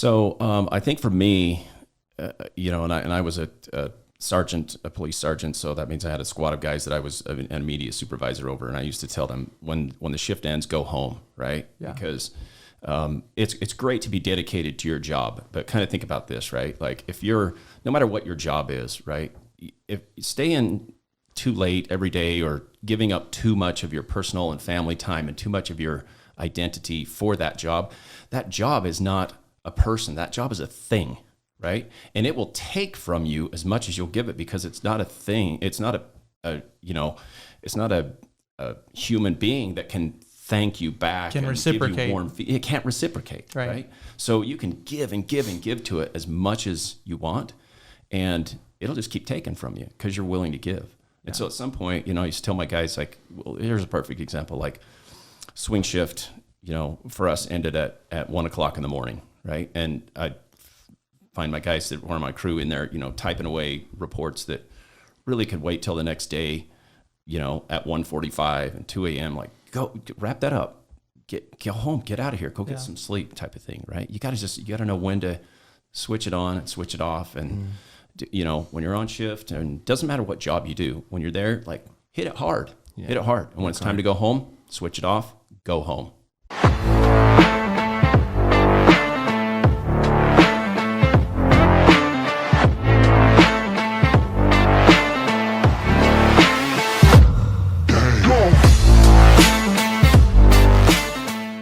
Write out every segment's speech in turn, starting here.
So I think for me, and I was a sergeant, a police sergeant, so that means I had a squad of guys that I was an immediate supervisor over, and I used to tell them when the shift ends, go home, right? Yeah. Because it's great to be dedicated to your job, but kind of think about this, right? Like if no matter what your job is, right? If staying too late every day or giving up too much of your personal and family time and too much of your identity for that job is not a person. That job is a thing, right? And it will take from you as much as you'll give it, because it's not a thing. It's not it's not a human being that can thank you back Can and reciprocate. give you warm it can't reciprocate, right? So you can give and give and give to it as much as you want, and it'll just keep taking from you because you're willing to give. And so at some point, I used to tell my guys, like, well, here's a perfect example. Like swing shift, for us ended at 1:00 in the morning, right? And I'd find my guys that were on my crew in there, typing away reports that really could wait till the next day, at 1:45 and 2 a.m. Like, go wrap that up, get home, get out of here, go get some sleep type of thing, right? You got to know when to switch it on and switch it off. And, when you're on shift, and it doesn't matter what job you do, when you're there, like hit it hard, hit it hard. And when it's time to go home, switch it off, go home.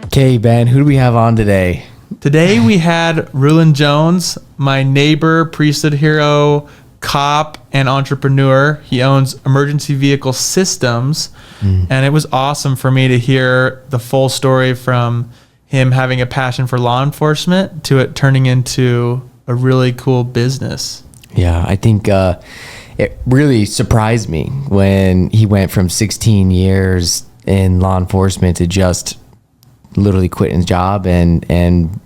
Okay, Ben, who do we have on today? Today we had Rulan Jones, my neighbor, priesthood hero, cop, and entrepreneur. He owns Emergency Vehicle Systems, and it was awesome for me to hear the full story from him having a passion for law enforcement to it turning into a really cool business. Yeah, I think it really surprised me when he went from 16 years in law enforcement to just literally quitting his job and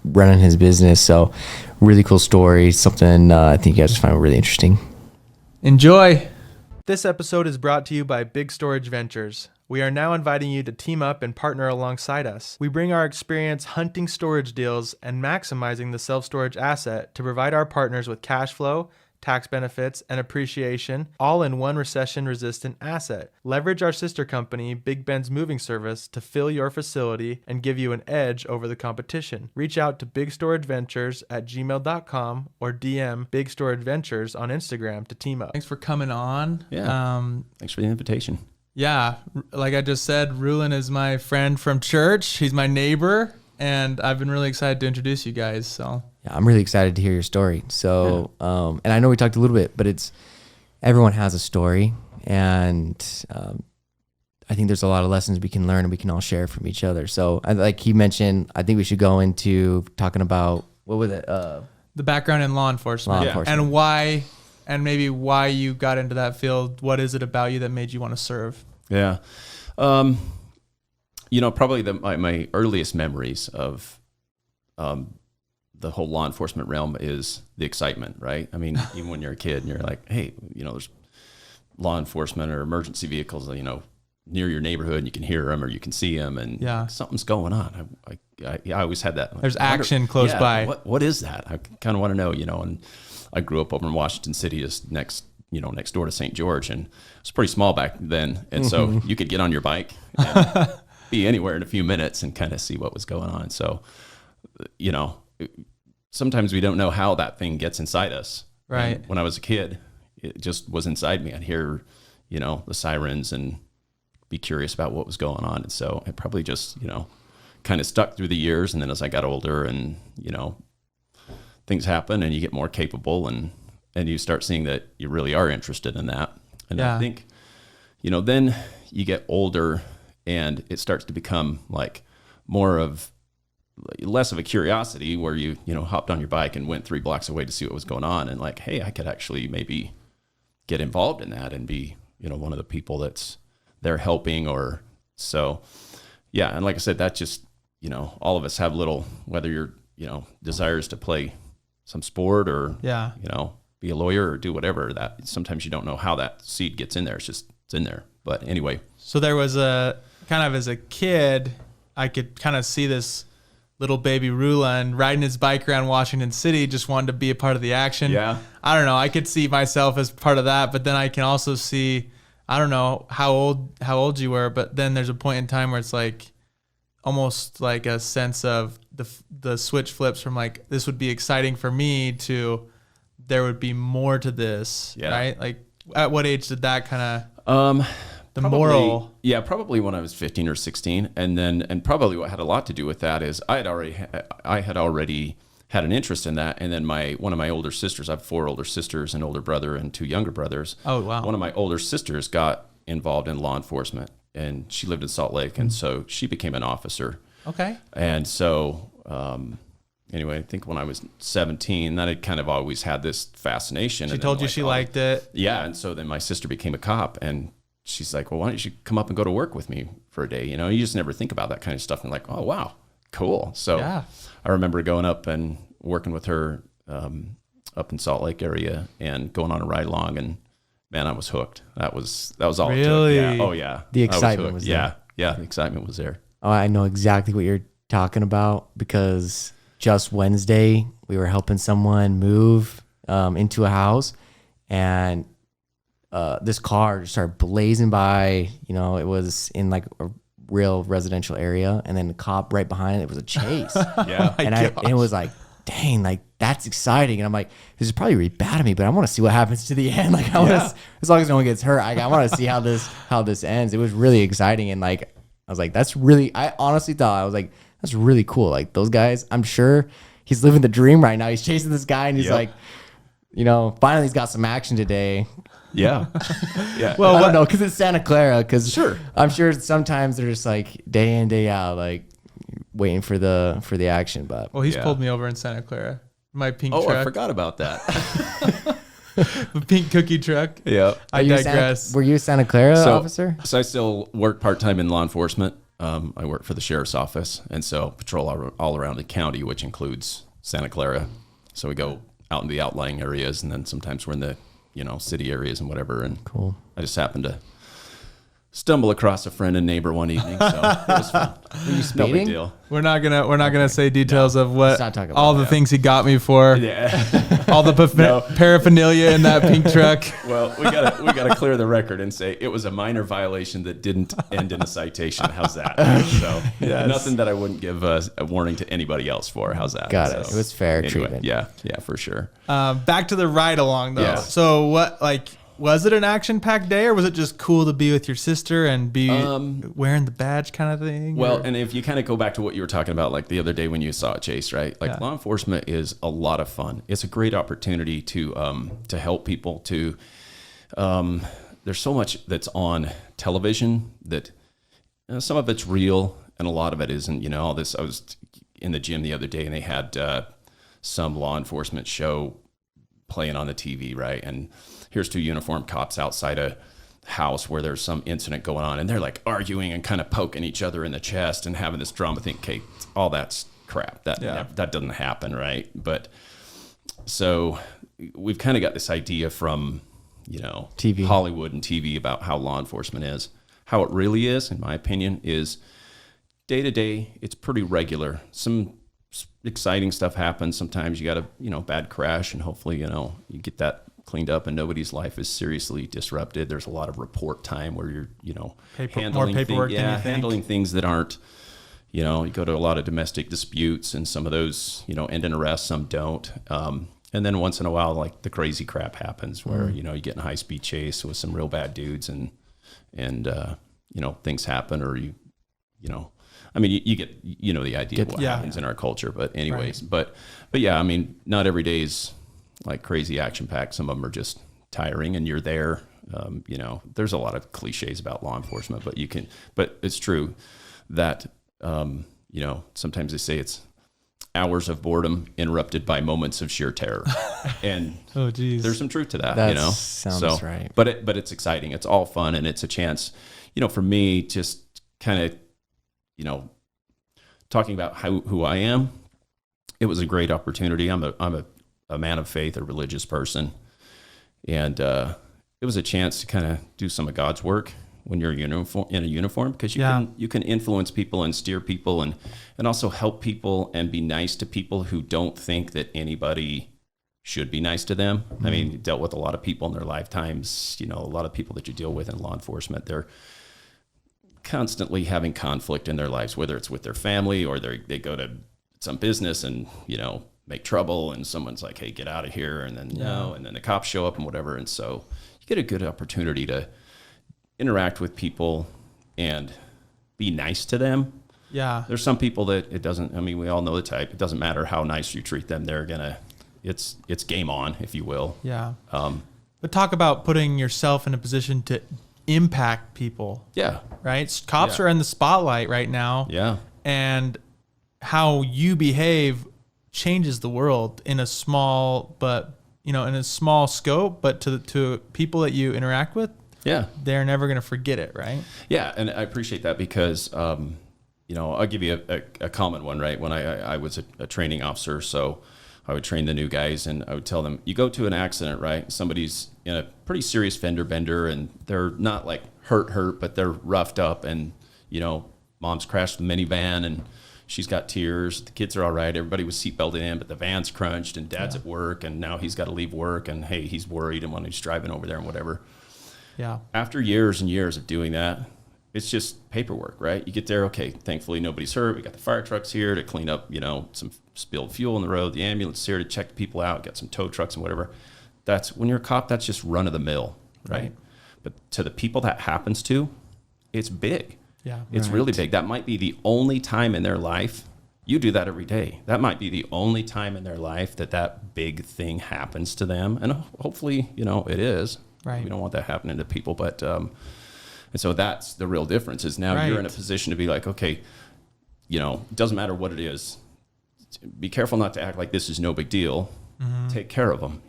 running his business. So really cool story, something I think you guys find really interesting. Enjoy. This episode is brought to you by Big Storage Ventures. We are now inviting you to team up and partner alongside us. We bring our experience hunting storage deals and maximizing the self-storage asset to provide our partners with cash flow, tax benefits, and appreciation, all in one recession-resistant asset. Leverage our sister company, Big Ben's Moving Service, to fill your facility and give you an edge over the competition. Reach out to bigstorageventures@gmail.com or DM Big Storage Ventures on Instagram to team up. Thanks for coming on. Yeah. Thanks for the invitation. Yeah, like I just said, Rulan is my friend from church. He's my neighbor, and I've been really excited to introduce you guys. So yeah, I'm really excited to hear your story. So, and I know we talked a little bit, but everyone has a story, and I think there's a lot of lessons we can learn and we can all share from each other. So, like he mentioned, I think we should go into talking about what was it? The background in law enforcement, and why. And maybe why you got into that field. What is it about you that made you want to serve? Yeah. Probably my earliest memories of the whole law enforcement realm is the excitement, right? I mean, even when you're a kid and you're like, hey, there's law enforcement or emergency vehicles, near your neighborhood, and you can hear them or you can see them, and something's going on. I always had that. There's action close by. What is that? I kind of want to know, and I grew up over in Washington City, just next door to St. George, and it was pretty small back then. And so you could get on your bike and be anywhere in a few minutes and kind of see what was going on. So, sometimes we don't know how that thing gets inside us. Right. And when I was a kid, it just was inside me. I'd hear, the sirens and be curious about what was going on. And so it probably just, kind of stuck through the years. And then as I got older and, things happen and you get more capable and you start seeing that you really are interested in that. And I think, then you get older and it starts to become like less of a curiosity where you hopped on your bike and went 3 blocks away to see what was going on. And like, hey, I could actually maybe get involved in that and be, one of the people that's there helping or so. Yeah. And like I said, that just, all of us have whether you're, desires to play some sport or, be a lawyer or do whatever, that sometimes you don't know how that seed gets in there. It's in there. But anyway. So there was a kind of, as a kid, I could kind of see this little baby Rulan riding his bike around Washington City, just wanted to be a part of the action. Yeah. I don't know. I could see myself as part of that, but then I can also see, I don't know how old you were, but then there's a point in time where it's like almost like a sense of the switch flips from like, this would be exciting for me to there would be more to this, right? Like at what age did that kind of, moral? Yeah, probably when I was 15 or 16. And probably what had a lot to do with that is I had already had an interest in that. And then one of my older sisters, I have 4 older sisters, an older brother and 2 younger brothers. Oh, wow. One of my older sisters got involved in law enforcement, and she lived in Salt Lake. And so she became an officer. Okay. And so, anyway, I think when I was 17, that had kind of always had this fascination. She told you she liked it. Yeah. And so then my sister became a cop, and she's like, well, why don't you come up and go to work with me for a day? You know, you just never think about that kind of stuff. And like, oh, wow, cool. So I remember going up and working with her up in Salt Lake area and going on a ride along, and man, I was hooked. That was all. Really? It took. Yeah. Oh yeah. The excitement was there. Yeah. Yeah. The excitement was there. Oh, I know exactly what you're talking about, because just Wednesday we were helping someone move into a house, and this car just started blazing by. You know, it was in like a real residential area, and then the cop right behind it was a chase. Yeah. And it was like, dang, like that's exciting. And I'm like, this is probably really bad of me, but I want to see what happens to the end. Like I want to, as long as no one gets hurt, I want to see how this ends. It was really exciting. And like, I was like, I honestly thought, I was like, that's really cool. Like those guys, I'm sure he's living the dream right now. He's chasing this guy, and he's like, you know, finally he's got some action today. Yeah. Yeah. Well, I don't know, because it's Santa Clara. Because sure, I'm sure sometimes they're just like day in, day out, like waiting for the action. But well, he's pulled me over in Santa Clara. My pink truck. Oh, I forgot about that. The pink cookie truck. Yeah. I digress. Were you a Santa Clara officer? So I still work part-time in law enforcement. I work for the sheriff's office, and so patrol all around the county, which includes Santa Clara. So we go out in the outlying areas, and then sometimes we're in the, you know, city areas and whatever. And cool. I just happened to stumble across a friend and neighbor one evening, so it was fun. Were you speeding? No big deal. We're not gonna say details of what all the that. things he got me for. Yeah. All the paraphernalia in that pink truck. Well, we gotta clear the record and say it was a minor violation that didn't end in a citation. How's that? So nothing that I wouldn't give a warning to anybody else for. How's that? Got it. It was fair treatment. Yeah, for sure. Back to the ride along though. Yeah. So what, like, was it an action-packed day, or was it just cool to be with your sister and be wearing the badge kind of thing? Well, and if you kind of go back to what you were talking about, like the other day when you saw a chase, right? Like law enforcement is a lot of fun. It's a great opportunity to help people. There's so much that's on television that some of it's real and a lot of it isn't. You know, all this. I was in the gym the other day, and they had some law enforcement show playing on the TV, right? And here's 2 uniformed cops outside a house where there's some incident going on, and they're like arguing and kind of poking each other in the chest and having this drama. Think, okay, all that's crap. That doesn't happen, right? But so we've kind of got this idea from, you know, TV, Hollywood and TV about how law enforcement is. How it really is, in my opinion, is day to day. It's pretty regular. Some exciting stuff happens. Sometimes you got a, you know, bad crash, and hopefully, you know, you get that cleaned up and nobody's life is seriously disrupted. There's a lot of report time where you're, you know, handling things that aren't, you know, you go to a lot of domestic disputes, and some of those, you know, end in arrest, some don't. And then once in a while, like the crazy crap happens where, you know, you get in a high speed chase with some real bad dudes, and you know, things happen, or you know, I mean, you get, you know, the idea of what happens in our culture. But anyways, but yeah, I mean, not every day is like crazy action packed. Some of them are just tiring, and you're there. You know, there's a lot of cliches about law enforcement, but it's true that, you know, sometimes they say it's hours of boredom interrupted by moments of sheer terror. And oh, geez, there's some truth to that, you know? Sounds right. But it's exciting. It's all fun, and it's a chance, you know, for me, just kind of, you know, talking about who I am. It was a great opportunity. I'm a man of faith, a religious person. And it was a chance to kind of do some of God's work when you're in a uniform, because you can influence people and steer people and also help people and be nice to people who don't think that anybody should be nice to them. I mean, you dealt with a lot of people in their lifetimes, a lot of people that you deal with in law enforcement, they're constantly having conflict in their lives, whether it's with their family or they go to some business and, make trouble, and someone's like, hey, get out of here. And then, and then the cops show up and whatever. And so you get a good opportunity to interact with people and be nice to them. Yeah. There's some people that we all know the type. It doesn't matter how nice you treat them. They're going to, it's game on, if you will. Yeah. But talk about putting yourself in a position to impact people. Yeah. Right? Cops are in the spotlight right now. Yeah. And how you behave changes the world in a small, but in a small scope, but to people that you interact with, they're never going to forget it, right? Yeah, and I appreciate that because, I'll give you a common one, right? When I was a training officer, so I would train the new guys, and I would tell them, you go to an accident, right? Somebody's in a pretty serious fender bender, and they're not like hurt, but they're roughed up, and, mom's crashed the minivan, and she's got tears. The kids are all right. Everybody was seatbelted in, but the van's crunched, and dad's at work, and now he's got to leave work, and hey, he's worried, and when he's driving over there and whatever. Yeah. After years and years of doing that, it's just paperwork, right? You get there, okay, thankfully nobody's hurt. We got the fire trucks here to clean up, some spilled fuel on the road. The ambulance is here to check people out. Got some tow trucks and whatever. That's when you're a cop, that's just run of the mill, right? But to the people that happens to, it's big. Yeah, it's really big. That might be the only time in their life. You do that every day. That might be the only time in their life that big thing happens to them. And hopefully, it is. Right. We don't want that happening to people. But, and so that's the real difference is now you're in a position to be like, okay, it doesn't matter what it is. Be careful not to act like this is no big deal. Mm-hmm. Take care of them,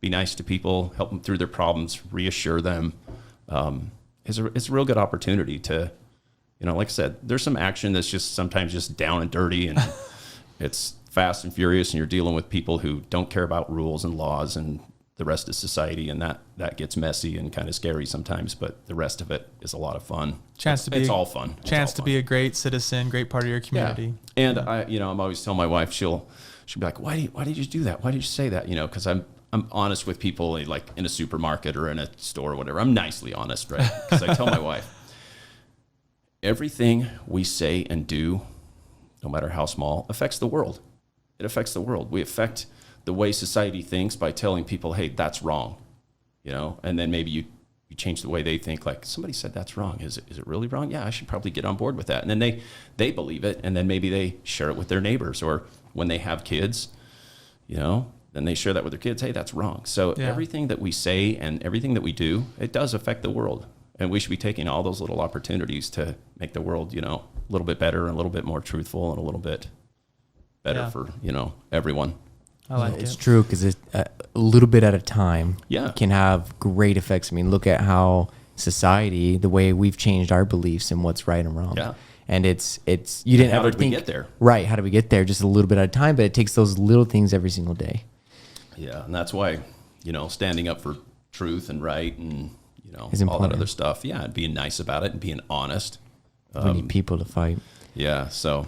Be nice to people, help them through their problems, reassure them. It's a real good opportunity to, like I said, there's some action that's just sometimes just down and dirty, and it's fast and furious, and you're dealing with people who don't care about rules and laws and the rest of society, and that gets messy and kind of scary sometimes, but the rest of it is a lot of fun. It's all fun. Chance to be a great citizen, great part of your community. Yeah. And I'm always telling my wife, she'll be like, why did you do that? Why did you say that? Because I'm honest with people, like in a supermarket or in a store or whatever. I'm nicely honest, right? Because I tell my wife, everything we say and do, no matter how small, affects the world. It affects the world. We affect the way society thinks by telling people, hey, that's wrong, and then maybe you change the way they think, like, somebody said that's wrong. Is it really wrong? Yeah, I should probably get on board with that. And then they believe it, and then maybe they share it with their neighbors, or when they have kids, then they share that with their kids. Hey, that's wrong. So everything that we say and everything that we do, it does affect the world. And we should be taking all those little opportunities to make the world, a little bit better and a little bit more truthful and a little bit better for, everyone. I like it. It's true, because a little bit at a time can have great effects. I mean, look at how society, the way we've changed our beliefs and what's right and wrong. Yeah. And it's you didn't ever think. How did we get there? Right. How did we get there? Just a little bit at a time, but it takes those little things every single day. Yeah. And that's why, standing up for truth and right and, all that other stuff. Yeah. And being nice about it and being honest. We need people to fight. Yeah. So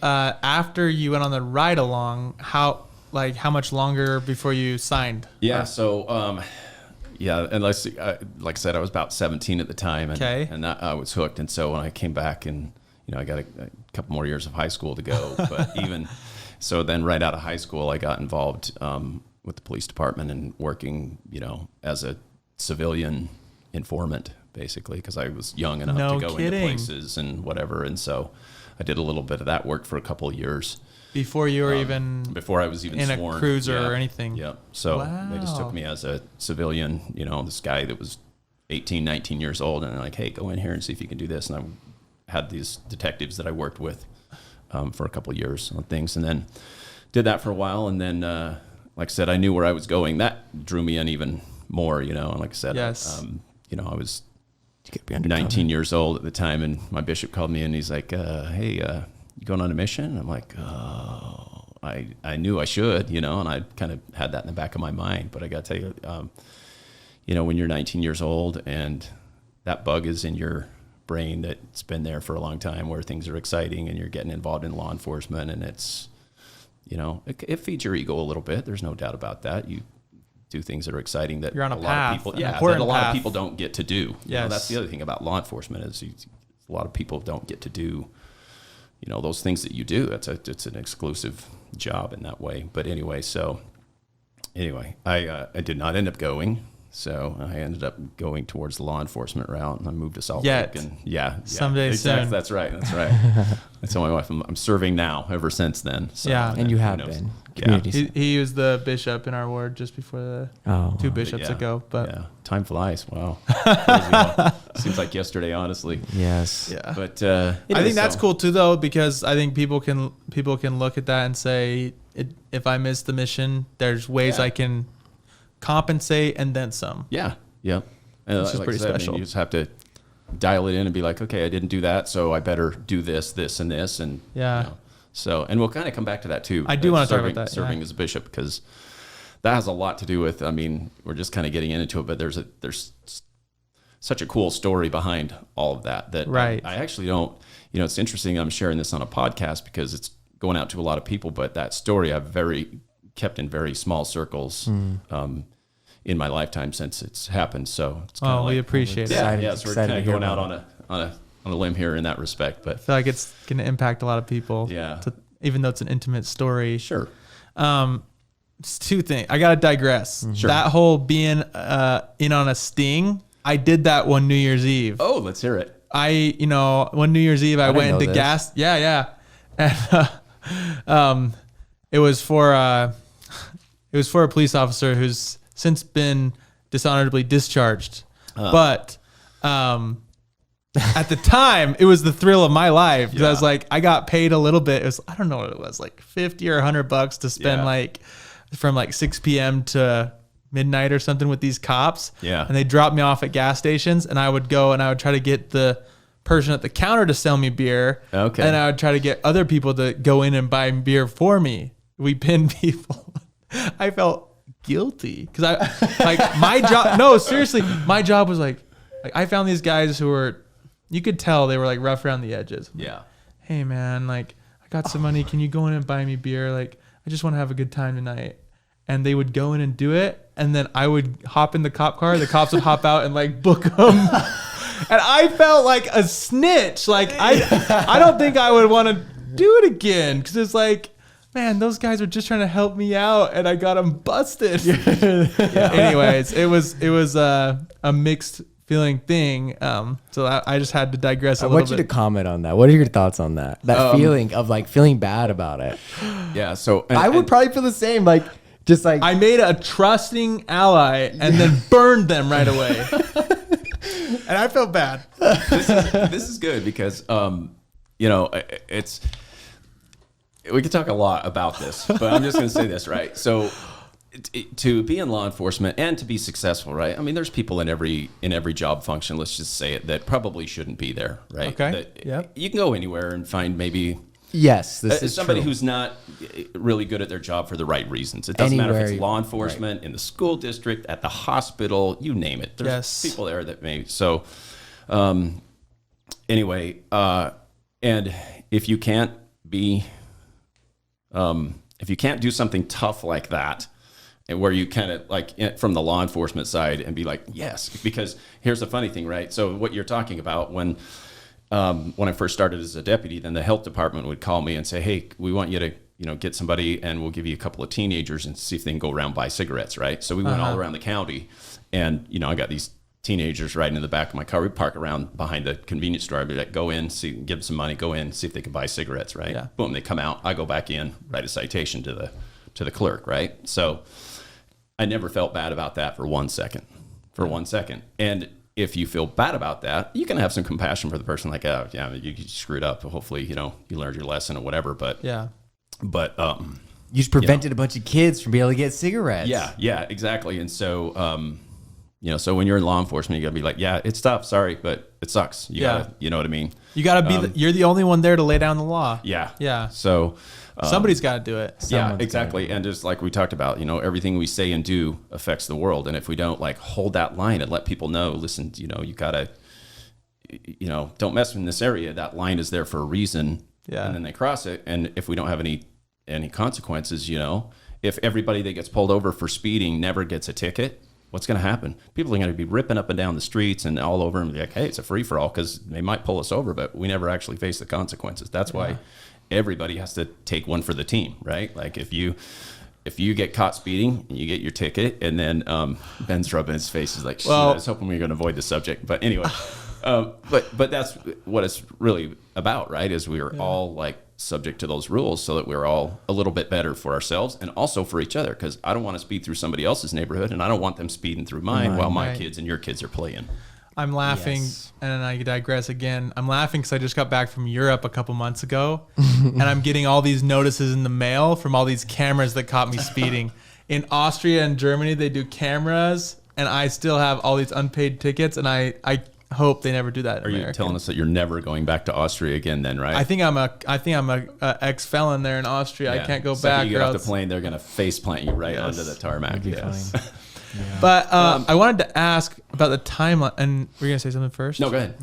after you went on the ride along, how much longer before you signed? Yeah. So, and like I said, I was about 17 at the time, and I was hooked. And so when I came back, and I got a couple more years of high school to go, but even so, then right out of high school, I got involved with the police department and working, as a civilian informant, basically, because I was young enough to go into places and whatever. And so I did a little bit of that work for a couple of years. Before you were before I was even in sworn. A cruiser or anything. Yeah. So they just took me as a civilian, this guy that was 18, 19 years old, and they're like, hey, go in here and see if you can do this. And I had these detectives that I worked with for a couple of years on things, and then did that for a while. And then, like I said, I knew where I was going. That drew me in even more, and like I said, I was 19 years old at the time, and my bishop called me and he's like, hey, you going on a mission? And I'm like, oh, I knew I should, and I kind of had that in the back of my mind. But I got to tell you, when you're 19 years old and that bug is in your brain that's been there for a long time, where things are exciting and you're getting involved in law enforcement, and it's, it feeds your ego a little bit. There's no doubt about that. You do things that are exciting that you're on a lot path, of people, that a lot of people don't get to do. Yes. That's the other thing about law enforcement is a lot of people don't get to do, those things that you do. It's an exclusive job in that way. But anyway, I did not end up going. So I ended up going towards the law enforcement route, and I moved to Salt Lake. And someday soon. That's right. I told my wife I'm serving now ever since then. So, and you have been. He was the bishop in our ward just before the 2 bishops ago. But time flies. Wow. Seems like yesterday, honestly. Yes. Yeah. But I think that's cool too, though, because I think people can look at that and say, if I miss the mission, there's ways I can compensate and then some. Yeah. Which is pretty special. You just have to dial it in and be like, okay, I didn't do that, so I better do this, and this, and So, and we'll kind of come back to that too. I do want to talk about that. Serving as a bishop, because that has a lot to do with. I mean, we're just kind of getting into it, but there's such a cool story behind all of that. Right. I actually don't. It's interesting. I'm sharing this on a podcast because it's going out to a lot of people, but that story I've kept in very small circles. In my lifetime since it's happened, so it's kind of we appreciate it. Yeah, so we're kind of going out on a limb here in that respect, but I feel like it's going to impact a lot of people. Yeah, even though it's an intimate story. Sure. It's 2 things. I gotta digress. Sure. That whole being in on a sting. I did that one New Year's Eve. Oh, let's hear it. One New Year's Eve I went into gas. Yeah. And it was for a police officer who's since been dishonorably discharged. But at the time, it was the thrill of my life, because I was like, I got paid a little bit. It was, I don't know what it was, like $50 or $100 to spend from 6 p.m. to midnight or something with these cops. Yeah. And they dropped me off at gas stations, and I would go and I would try to get the person at the counter to sell me beer. Okay. And I would try to get other people to go in and buy beer for me. We pinned people. I felt guilty because my job. No, seriously, my job was like I found these guys who were, you could tell they were like rough around the edges. Yeah. Hey man, I got some money. Can you go in and buy me beer? I just want to have a good time tonight. And they would go in and do it, and then I would hop in the cop car. The cops would hop out and book them. And I felt like a snitch. I don't think I would want to do it again, because it's man, those guys were just trying to help me out, and I got them busted. Anyways, it was a mixed feeling thing. So I just had to digress a little bit. I want you to comment on that. What are your thoughts on that? That feeling of feeling bad about it. Yeah. So I would probably feel the same. I made a trusting ally and then burned them right away. And I felt bad. This is good because it's. We could talk a lot about this, but I'm just going to say this, right? So to be in law enforcement and to be successful, right? I mean, there's people in every job function, let's just say it, that probably shouldn't be there, right? Okay. You can go anywhere and find maybe this is somebody true. w's not really good at their job for the right reasons. It doesn't matter if it's law enforcement, in the school district, at the hospital, you name it. There's people there that may. So anyway, and if you can't be... if you can't do something tough like that, and where you kind of from the law enforcement side and be yes, because here's the funny thing, right? So what you're talking about, when I first started as a deputy, then the health department would call me and say, hey, we want you to, get somebody, and we'll give you a couple of teenagers and see if they can go around buy cigarettes, right? So we went all around the county, and, I got these teenagers riding in the back of my car. We park around behind the convenience store. I'd be go in, give them some money, go in, see if they can buy cigarettes, right? Yeah. Boom, they come out. I go back in, write a citation to the clerk, right? So I never felt bad about that for 1 second. And if you feel bad about that, you can have some compassion for the person, you screwed up. Hopefully, you learned your lesson or whatever. But you just prevented a bunch of kids from being able to get cigarettes. Yeah, exactly. And so, so when you're in law enforcement, you gotta be it's tough, sorry, but it sucks. You gotta, you know what I mean? You gotta be, you're the only one there to lay down the law. Yeah. So somebody's got to do it. Exactly. And just like we talked about, everything we say and do affects the world. And if we don't hold that line and let people know, listen, you gotta, you know, don't mess in this area. That line is there for a reason. Yeah. And then they cross it. And if we don't have any consequences, you know, if everybody that gets pulled over for speeding never gets a ticket, what's going to happen? People are going to be ripping up and down the streets and all over and be like, hey, it's a free for all, because they might pull us over, but we never actually face the consequences. That's why everybody has to take one for the team, right? Like if you get caught speeding and you get your ticket, and then Ben's rubbing his face, is like, shit, I was hoping we were going to avoid the subject. But anyway, but that's what it's really about, right? Is we are all like subject to those rules so that we're all a little bit better for ourselves and also for each other, because I don't want to speed through somebody else's neighborhood, and I don't want them speeding through mine while my kids and your kids are playing. I'm laughing, and I digress again. I'm laughing because I just got back from Europe a couple months ago, and I'm getting all these notices in the mail from all these cameras that caught me speeding. In Austria and Germany, they do cameras, and I still have all these unpaid tickets, and I hope they never do that in America. You telling us that you're never going back to Austria again then, right? I think I'm a ex-felon there in Austria. I can't go back. You get off the plane, they're going to face plant you right onto the tarmac. Yes. Yeah. But I wanted to ask about the timeline, and we're going to say something first? No, go ahead.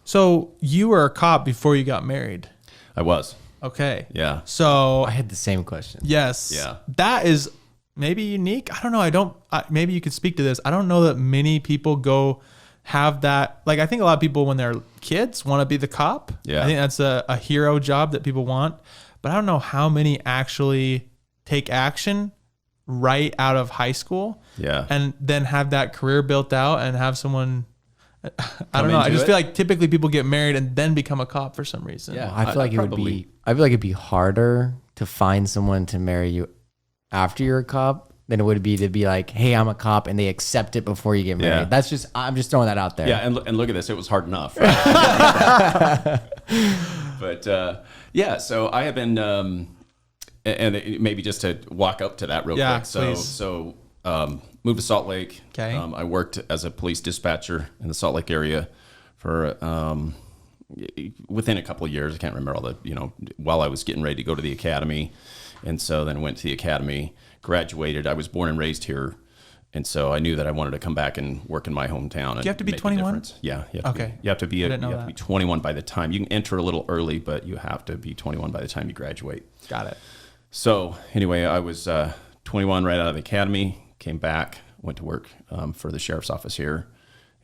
So you were a cop before you got married. I was. Okay. Yeah. So I had the same question. Yes. Yeah. That is maybe unique. I don't know. Maybe you could speak to this. I don't know that many people have that. Like, I think a lot of people when they're kids want to be the cop. Yeah. I think that's a hero job that people want. But I don't know how many actually take action right out of high school. Yeah. And then have that career built out and have someone, I don't know. I just feel like typically people get married and then become a cop for some reason. Yeah. I feel like it'd be harder to find someone to marry you after you're a cop than it would be to be like, hey, I'm a cop, and they accept it before you get married. Yeah. I'm just throwing that out there. Yeah. And look at this. It was hard enough. Right? But yeah, so I have been, and maybe just to walk up to that real quick. So moved to Salt Lake. Okay. I worked as a police dispatcher in the Salt Lake area for within a couple of years. I can't remember all the, while I was getting ready to go to the academy. And so then went to the academy, graduated. I was born and raised here. And so I knew that I wanted to come back and work in my hometown. Do you have to be 21? Yeah. You have to be 21 by the time. You can enter a little early, but you have to be 21 by the time you graduate. Got it. So anyway, I was 21 right out of the academy, came back, went to work for the sheriff's office here,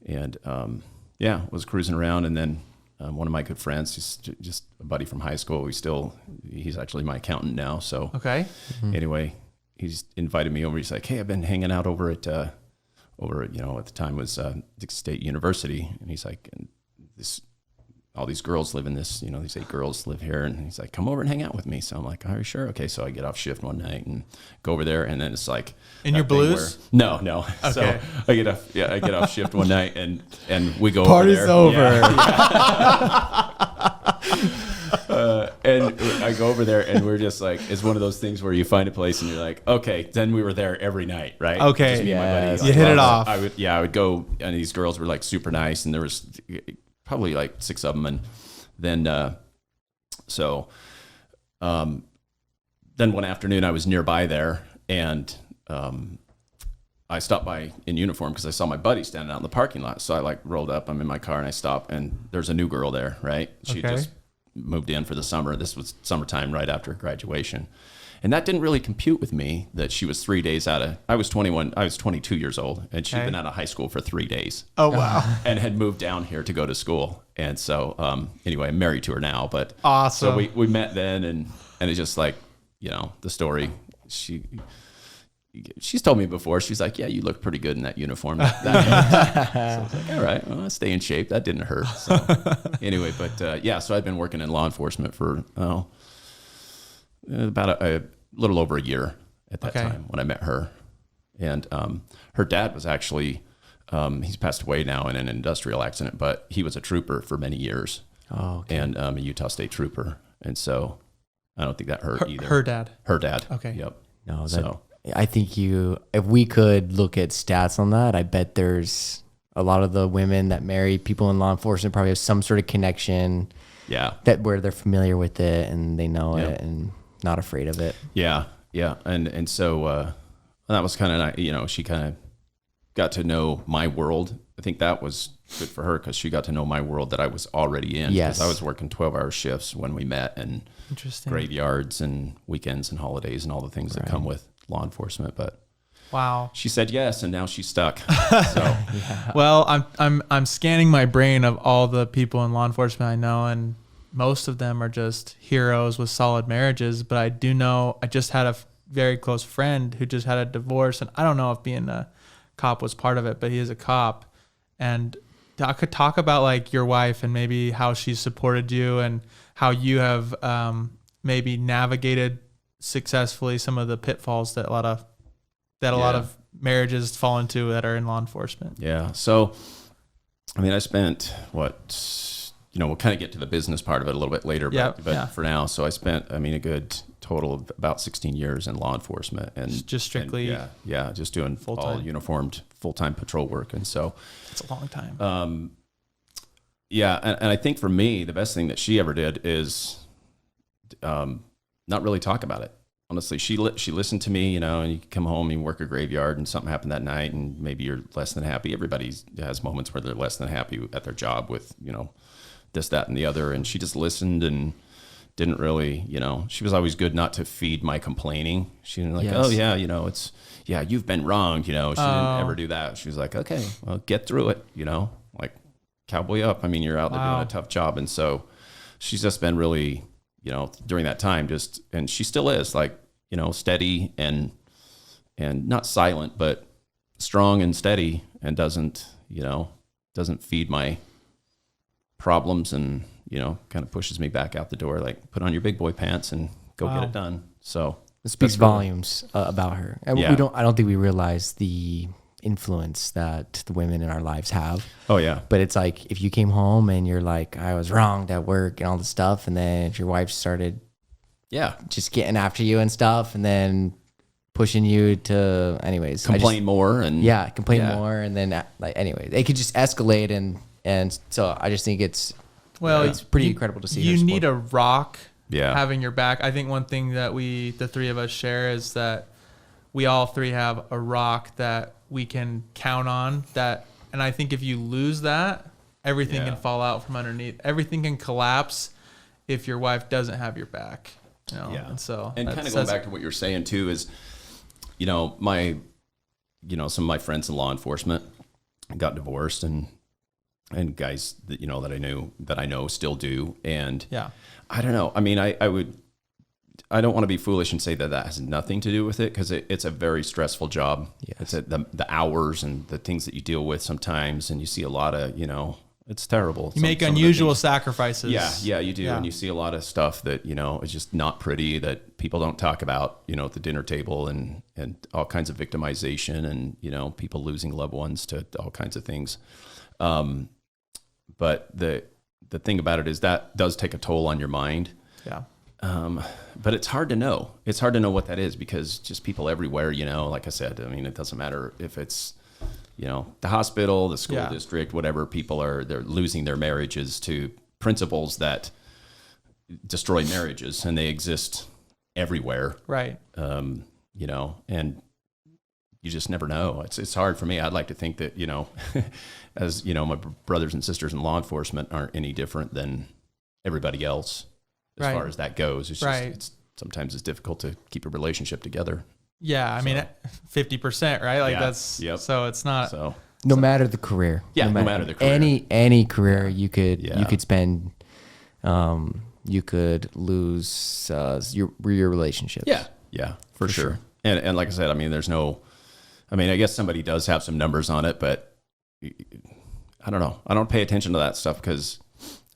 and was cruising around. And then one of my good friends, he's just a buddy from high school. He's actually my accountant now. So anyway, he's invited me over. He's like, hey, I've been hanging out over at at the time was Dixie State University, and he's like, all these girls live in this, these 8 girls live here. And he's like, come over and hang out with me. So I'm like, are you sure? Okay. So I get off shift one night and go over there. And then it's like, in your blues? No. Okay. So I get off shift one night and we go Party's over there. Party's over. Yeah. And I go over there and we're just like, it's one of those things where you find a place and you're like, okay, then we were there every night. Right. Okay. Just me and my buddy. You hit it off. I would go, and these girls were like super nice, and there was probably like 6 of them. And then, then one afternoon I was nearby there, and I stopped by in uniform because I saw my buddy standing out in the parking lot. So I rolled up, I'm in my car, and I stopped, and there's a new girl there, right? She just moved in for the summer. This was summertime right after graduation. And that didn't really compute with me that she was 3 days I was 22 years old, and she'd been out of high school for 3 days. Oh, wow. And had moved down here to go to school. And so, anyway, I'm married to her now, but awesome. So we met then, and it's just like, the story. She's told me before, she's like, yeah, you look pretty good in that uniform. So I was like, all right, well, I'll stay in shape. That didn't hurt. So anyway, but so I've been working in law enforcement for, about a little over a year at that time when I met her. And her dad was actually, he's passed away now in an industrial accident, but he was a trooper for many years. Oh, okay. And a Utah State trooper. And so I don't think that hurt either. Her dad? Her dad. Okay. Yep. No, I think if we could look at stats on that, I bet there's a lot of the women that marry people in law enforcement probably have some sort of connection. Yeah. Where they're familiar with it and they know it and not afraid of it. Yeah. And so that was kind of, she kind of got to know my world. I think that was good for her because she got to know my world that I was already in. Yes. Because I was working 12-hour shifts when we met, and Interesting. graveyards and weekends and holidays and all the things that come with law enforcement. But Wow. she said yes, and now she's stuck. So Well, I'm scanning my brain of all the people in law enforcement I know, and most of them are just heroes with solid marriages. But I do know I just had a very close friend who just had a divorce, and I don't know if being a cop was part of it, but he is a cop. And I could talk about like your wife and maybe how she supported you and how you have maybe navigated successfully some of the pitfalls that a lot of marriages fall into that are in law enforcement. yeah. So, I mean, I spent we'll kind of get to the business part of it a little bit later, but for now, so I spent, a good total of about 16 years in law enforcement, and Just strictly, just doing full-time. all uniformed full-time patrol work. And so, it's a long time. and I think for me, the best thing that she ever did is not really talk about it. Honestly, she listened to me, and you come home, you work a graveyard, and something happened that night, and maybe you're less than happy. Everybody has moments where they're less than happy at their job with, this, that, and the other. And she just listened and didn't really, she was always good not to feed my complaining. She didn't oh yeah, you've been wronged. She didn't ever do that. She was like, okay, well, get through it, like cowboy up. You're out there doing a tough job. And so she's just been really, during that time, and she still is like, steady and not silent, but strong and steady, and doesn't feed my problems, and kind of pushes me back out the door, like put on your big boy pants and go get it done. So it speaks volumes about her. And I don't think we realize the influence that the women in our lives have. Oh yeah. But it's like, if you came home and you're like, I was wronged at work and all this stuff, and then if your wife started just getting after you and stuff, and then pushing you to complain more, and then anyways, it could just escalate, and so I just think it's pretty incredible to see. You need a rock Yeah. having your back. I think one thing that the three of us share is that we all three have a rock that we can count on. And I think if you lose that, everything can fall out from underneath. Everything can collapse if your wife doesn't have your back. And so, and kind of going back to what you're saying too is, some of my friends in law enforcement got divorced, and guys that that I know still do. And I don't know. I don't want to be foolish and say that has nothing to do with it, because it's a very stressful job. Yes. It's the hours and the things that you deal with sometimes, and you see a lot of, it's terrible. You make unusual sacrifices. Yeah, you do. Yeah. And you see a lot of stuff that, is just not pretty, that people don't talk about, at the dinner table, and all kinds of victimization, and, people losing loved ones to all kinds of things. But the thing about it is that does take a toll on your mind. Yeah. But it's hard to know. It's hard to know what that is, because just people everywhere, like I said, it doesn't matter if it's, the hospital, the school district, whatever, they're losing their marriages to principles that destroy marriages, and they exist everywhere. Right. And you just never know. It's hard for me. I'd like to think that, as my brothers and sisters in law enforcement aren't any different than everybody else as far as that goes. It's just, sometimes it's difficult to keep a relationship together. Yeah. 50%, right? Like that's, so it's not. So no matter the career. Yeah. No matter the career. Any career you could spend, you could lose your relationships. Yeah, for sure. And like I said, there's no, I guess somebody does have some numbers on it, but I don't know. I don't pay attention to that stuff because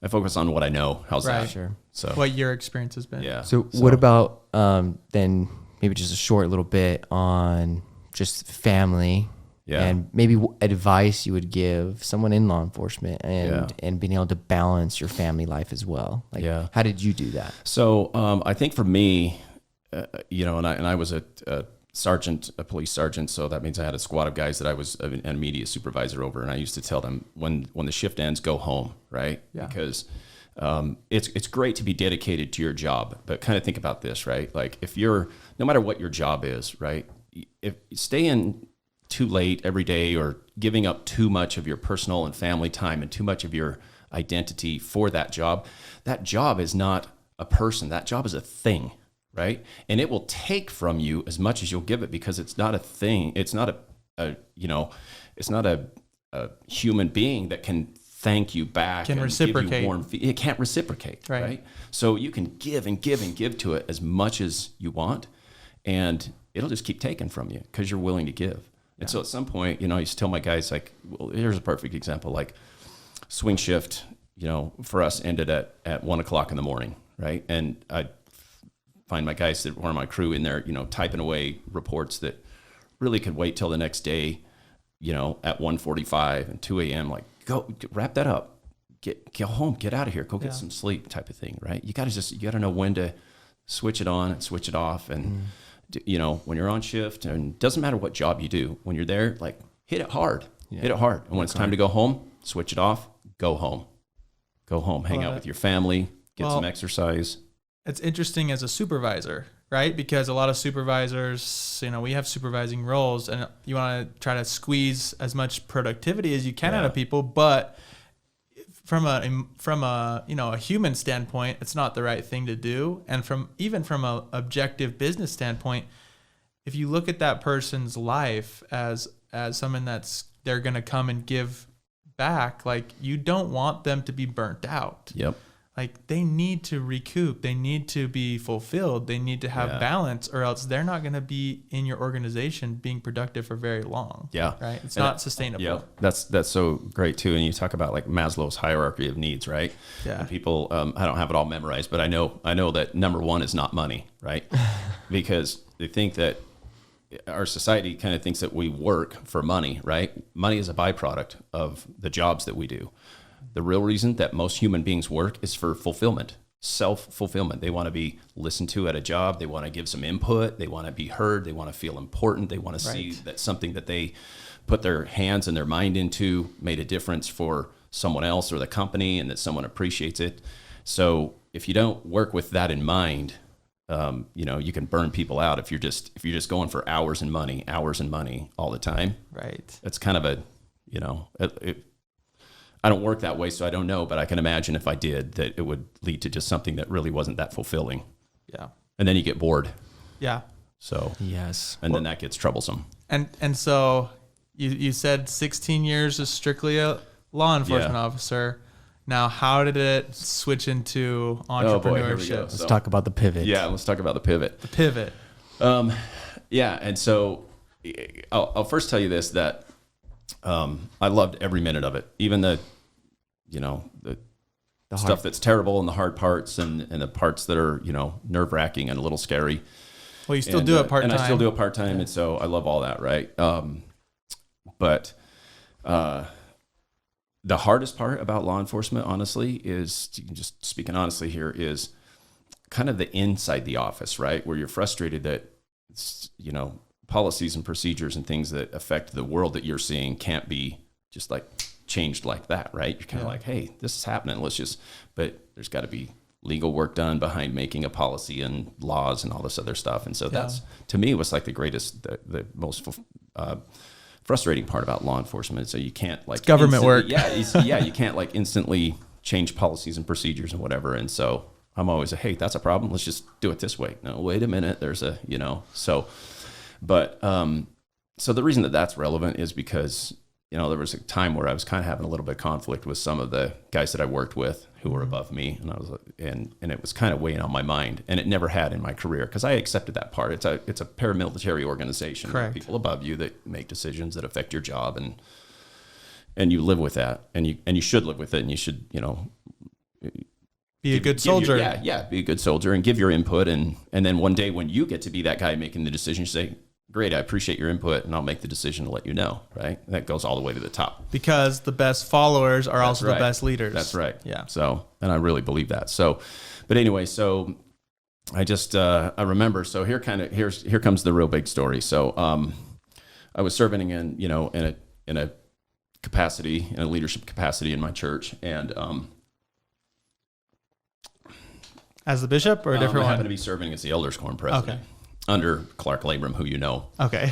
I focus on what I know. How's that? Sure. So what your experience has been. Yeah. So what about then maybe just a short little bit on just family and maybe advice you would give someone in law enforcement and being able to balance your family life as well. Like, how did you do that? So I think for me, and I was a sergeant, a police sergeant, so that means I had a squad of guys that I was an immediate supervisor over, and I used to tell them when the shift ends, go home, right? Yeah. Because it's great to be dedicated to your job, but kind of think about this, right? Like if you're, no matter what your job is, right? If stay in too late every day or giving up too much of your personal and family time and too much of your identity for that job is not a person. That job is a thing, right? And it will take from you as much as you'll give it, because it's not a thing. It's not it's not a human being that can thank you back can and reciprocate. give you warm it can't reciprocate, right? So you can give and give and give to it as much as you want, and it'll just keep taking from you because you're willing to give. And so at some point, I used to tell my guys, like, well, here's a perfect example. Like, swing shift, for us ended at 1:00 in the morning, right? And I'd find my guys that were on my crew in there, typing away reports that really could wait till the next day, at 1:45 and 2 a.m. Like, go wrap that up, get home, get out of here, go get some sleep, type of thing, right? You got to know when to switch it on and switch it off, and when you're on shift, and it doesn't matter what job you do, when you're there, like, hit it hard, and when it's time to go home, switch it off, go home, hang out with your family, get some exercise. It's interesting as a supervisor, right? Because a lot of supervisors, we have supervising roles, and you want to try to squeeze as much productivity as you can out of people, but from a human standpoint, it's not the right thing to do. And from a objective business standpoint, if you look at that person's life as someone they're going to come and give back, like, you don't want them to be burnt out. Yep. Like, they need to recoup. They need to be fulfilled. They need to have balance, or else they're not going to be in your organization being productive for very long. Yeah. Right. It's not sustainable. Yeah. That's so great too. And you talk about, like, Maslow's hierarchy of needs, right? Yeah. And people, I don't have it all memorized, but I know that number one is not money, right? Because they think that our society kind of thinks that we work for money, right? Money is a byproduct of the jobs that we do. The real reason that most human beings work is for fulfillment, self-fulfillment. They want to be listened to at a job. They want to give some input. They want to be heard. They want to feel important. They want to see that something that they put their hands and their mind into made a difference for someone else or the company, and that someone appreciates it. So if you don't work with that in mind, you can burn people out if you're just going for hours and money all the time. Right. It's kind of I don't work that way, so I don't know, but I can imagine if I did, that it would lead to just something that really wasn't that fulfilling. Yeah. And then you get bored. Yeah. So, yes. And then that gets troublesome. And so you said 16 years is strictly a law enforcement officer. Now, how did it switch into entrepreneurship? Oh boy, here we go. Let's talk about the pivot. Yeah, let's talk about the pivot. The pivot. And so I'll first tell you this, that I loved every minute of it, even the stuff that's terrible and the hard parts and the parts that are, nerve-wracking and a little scary. Well, you still do it part-time. And I still do it part-time, and so I love all that, right? But the hardest part about law enforcement, honestly, is, just speaking honestly here, is kind of the inside the office, right? Where you're frustrated that, policies and procedures and things that affect the world that you're seeing can't be just like changed like that, right? You're kind of like, hey, this is happening. But there's got to be legal work done behind making a policy and laws and all this other stuff. And so that's, to me, was like the most frustrating part about law enforcement. So you can't like it's government work. You can't like instantly change policies and procedures and whatever. And so I'm always hey, that's a problem. Let's just do it this way. No, wait a minute. There's But so the reason that that's relevant is because, there was a time where I was kind of having a little bit of conflict with some of the guys that I worked with who were above me. And I was and it was kind of weighing on my mind, and it never had in my career, because I accepted that part. It's a paramilitary organization. Correct. People above you that make decisions that affect your job, and you live with that, and you should live with it, and you should, be a good soldier. Be a good soldier and give your input. And then one day when you get to be that guy making the decision, you say, great, I appreciate your input, and I'll make the decision to let you know, right? And that goes all the way to the top. Because the best followers are also the best leaders. That's right. Yeah. So, and I really believe that. So, but anyway, so I just, I remember, so here comes the real big story. So, I was serving in a capacity, in a leadership capacity in my church, and, as the bishop or a different I one? happened to be serving as the elders quorum president. under Clark Labram, who you know. Okay.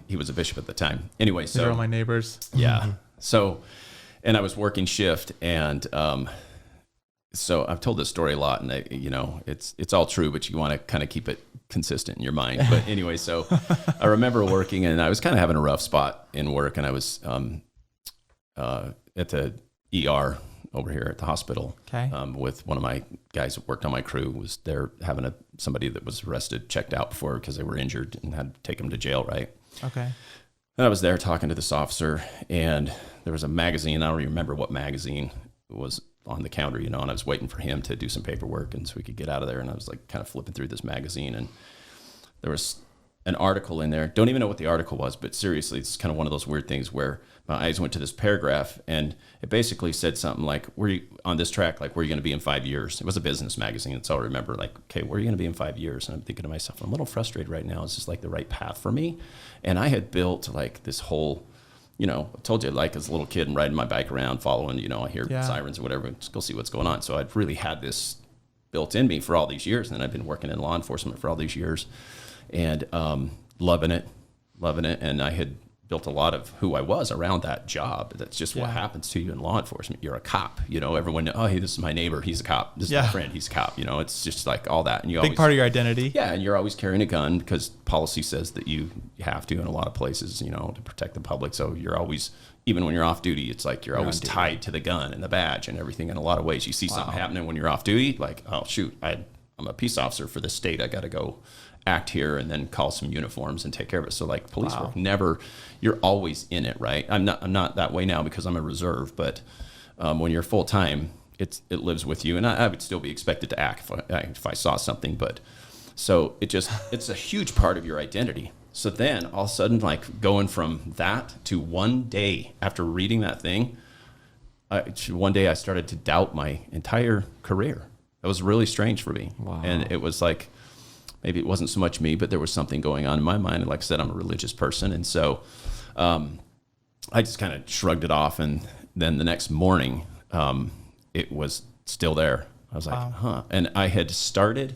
He was a bishop at the time. Anyway, so these are all my neighbors. Yeah. So, and I was working shift, and so I've told this story a lot, and it's all true, but you want to kind of keep it consistent in your mind. But anyway, so I remember working, and I was kind of having a rough spot in work, and I was at the ER over here at the hospital. Okay. With one of my guys that worked on my crew, was there having somebody that was arrested, checked out before because they were injured and had to take them to jail, right? Okay. And I was there talking to this officer, and there was a magazine. I don't even remember what magazine was on the counter, and I was waiting for him to do some paperwork and so we could get out of there. And I was like kind of flipping through this magazine, and there was an article in there. Don't even know what the article was, but seriously, it's kind of one of those weird things where my eyes went to this paragraph, and it basically said something like, where you on this track, like, where are you going to be in 5 years? It was a business magazine. That's all I remember. Like, okay, where are you going to be in 5 years? And I'm thinking to myself, I'm a little frustrated right now. Is this like the right path for me? And I had built like this whole, I told you, like, as a little kid and riding my bike around, following, I hear sirens or whatever, just go see what's going on. So I'd really had this built in me for all these years. And then I've been working in law enforcement for all these years, and loving it. And I had built a lot of who I was around that job. That's just what happens to you in law enforcement. You're a cop, everyone, oh, hey, this is my neighbor, he's a cop. This is my friend, he's a cop. It's just like all that. And you big part of your identity. Yeah, and you're always carrying a gun because policy says that you have to in a lot of places, to protect the public. So you're always, even when you're off duty, it's like you're always tied to the gun and the badge and everything in a lot of ways. You see something happening when you're off duty, like, oh, shoot, I'm a peace officer for this state. I got to go act here and then call some uniforms and take care of it. So like police work, you're always in it, right? I'm not that way now because I'm a reserve, but when you're full time, it lives with you, and I would still be expected to act if I saw something. But so it's a huge part of your identity. So then all of a sudden, like, going from that to one day after reading that thing, one day I started to doubt my entire career. It was really strange for me. Wow. And it was like, maybe it wasn't so much me, but there was something going on in my mind. And like I said, I'm a religious person. And so I just kind of shrugged it off. And then the next morning, it was still there. I was like, huh. And I had started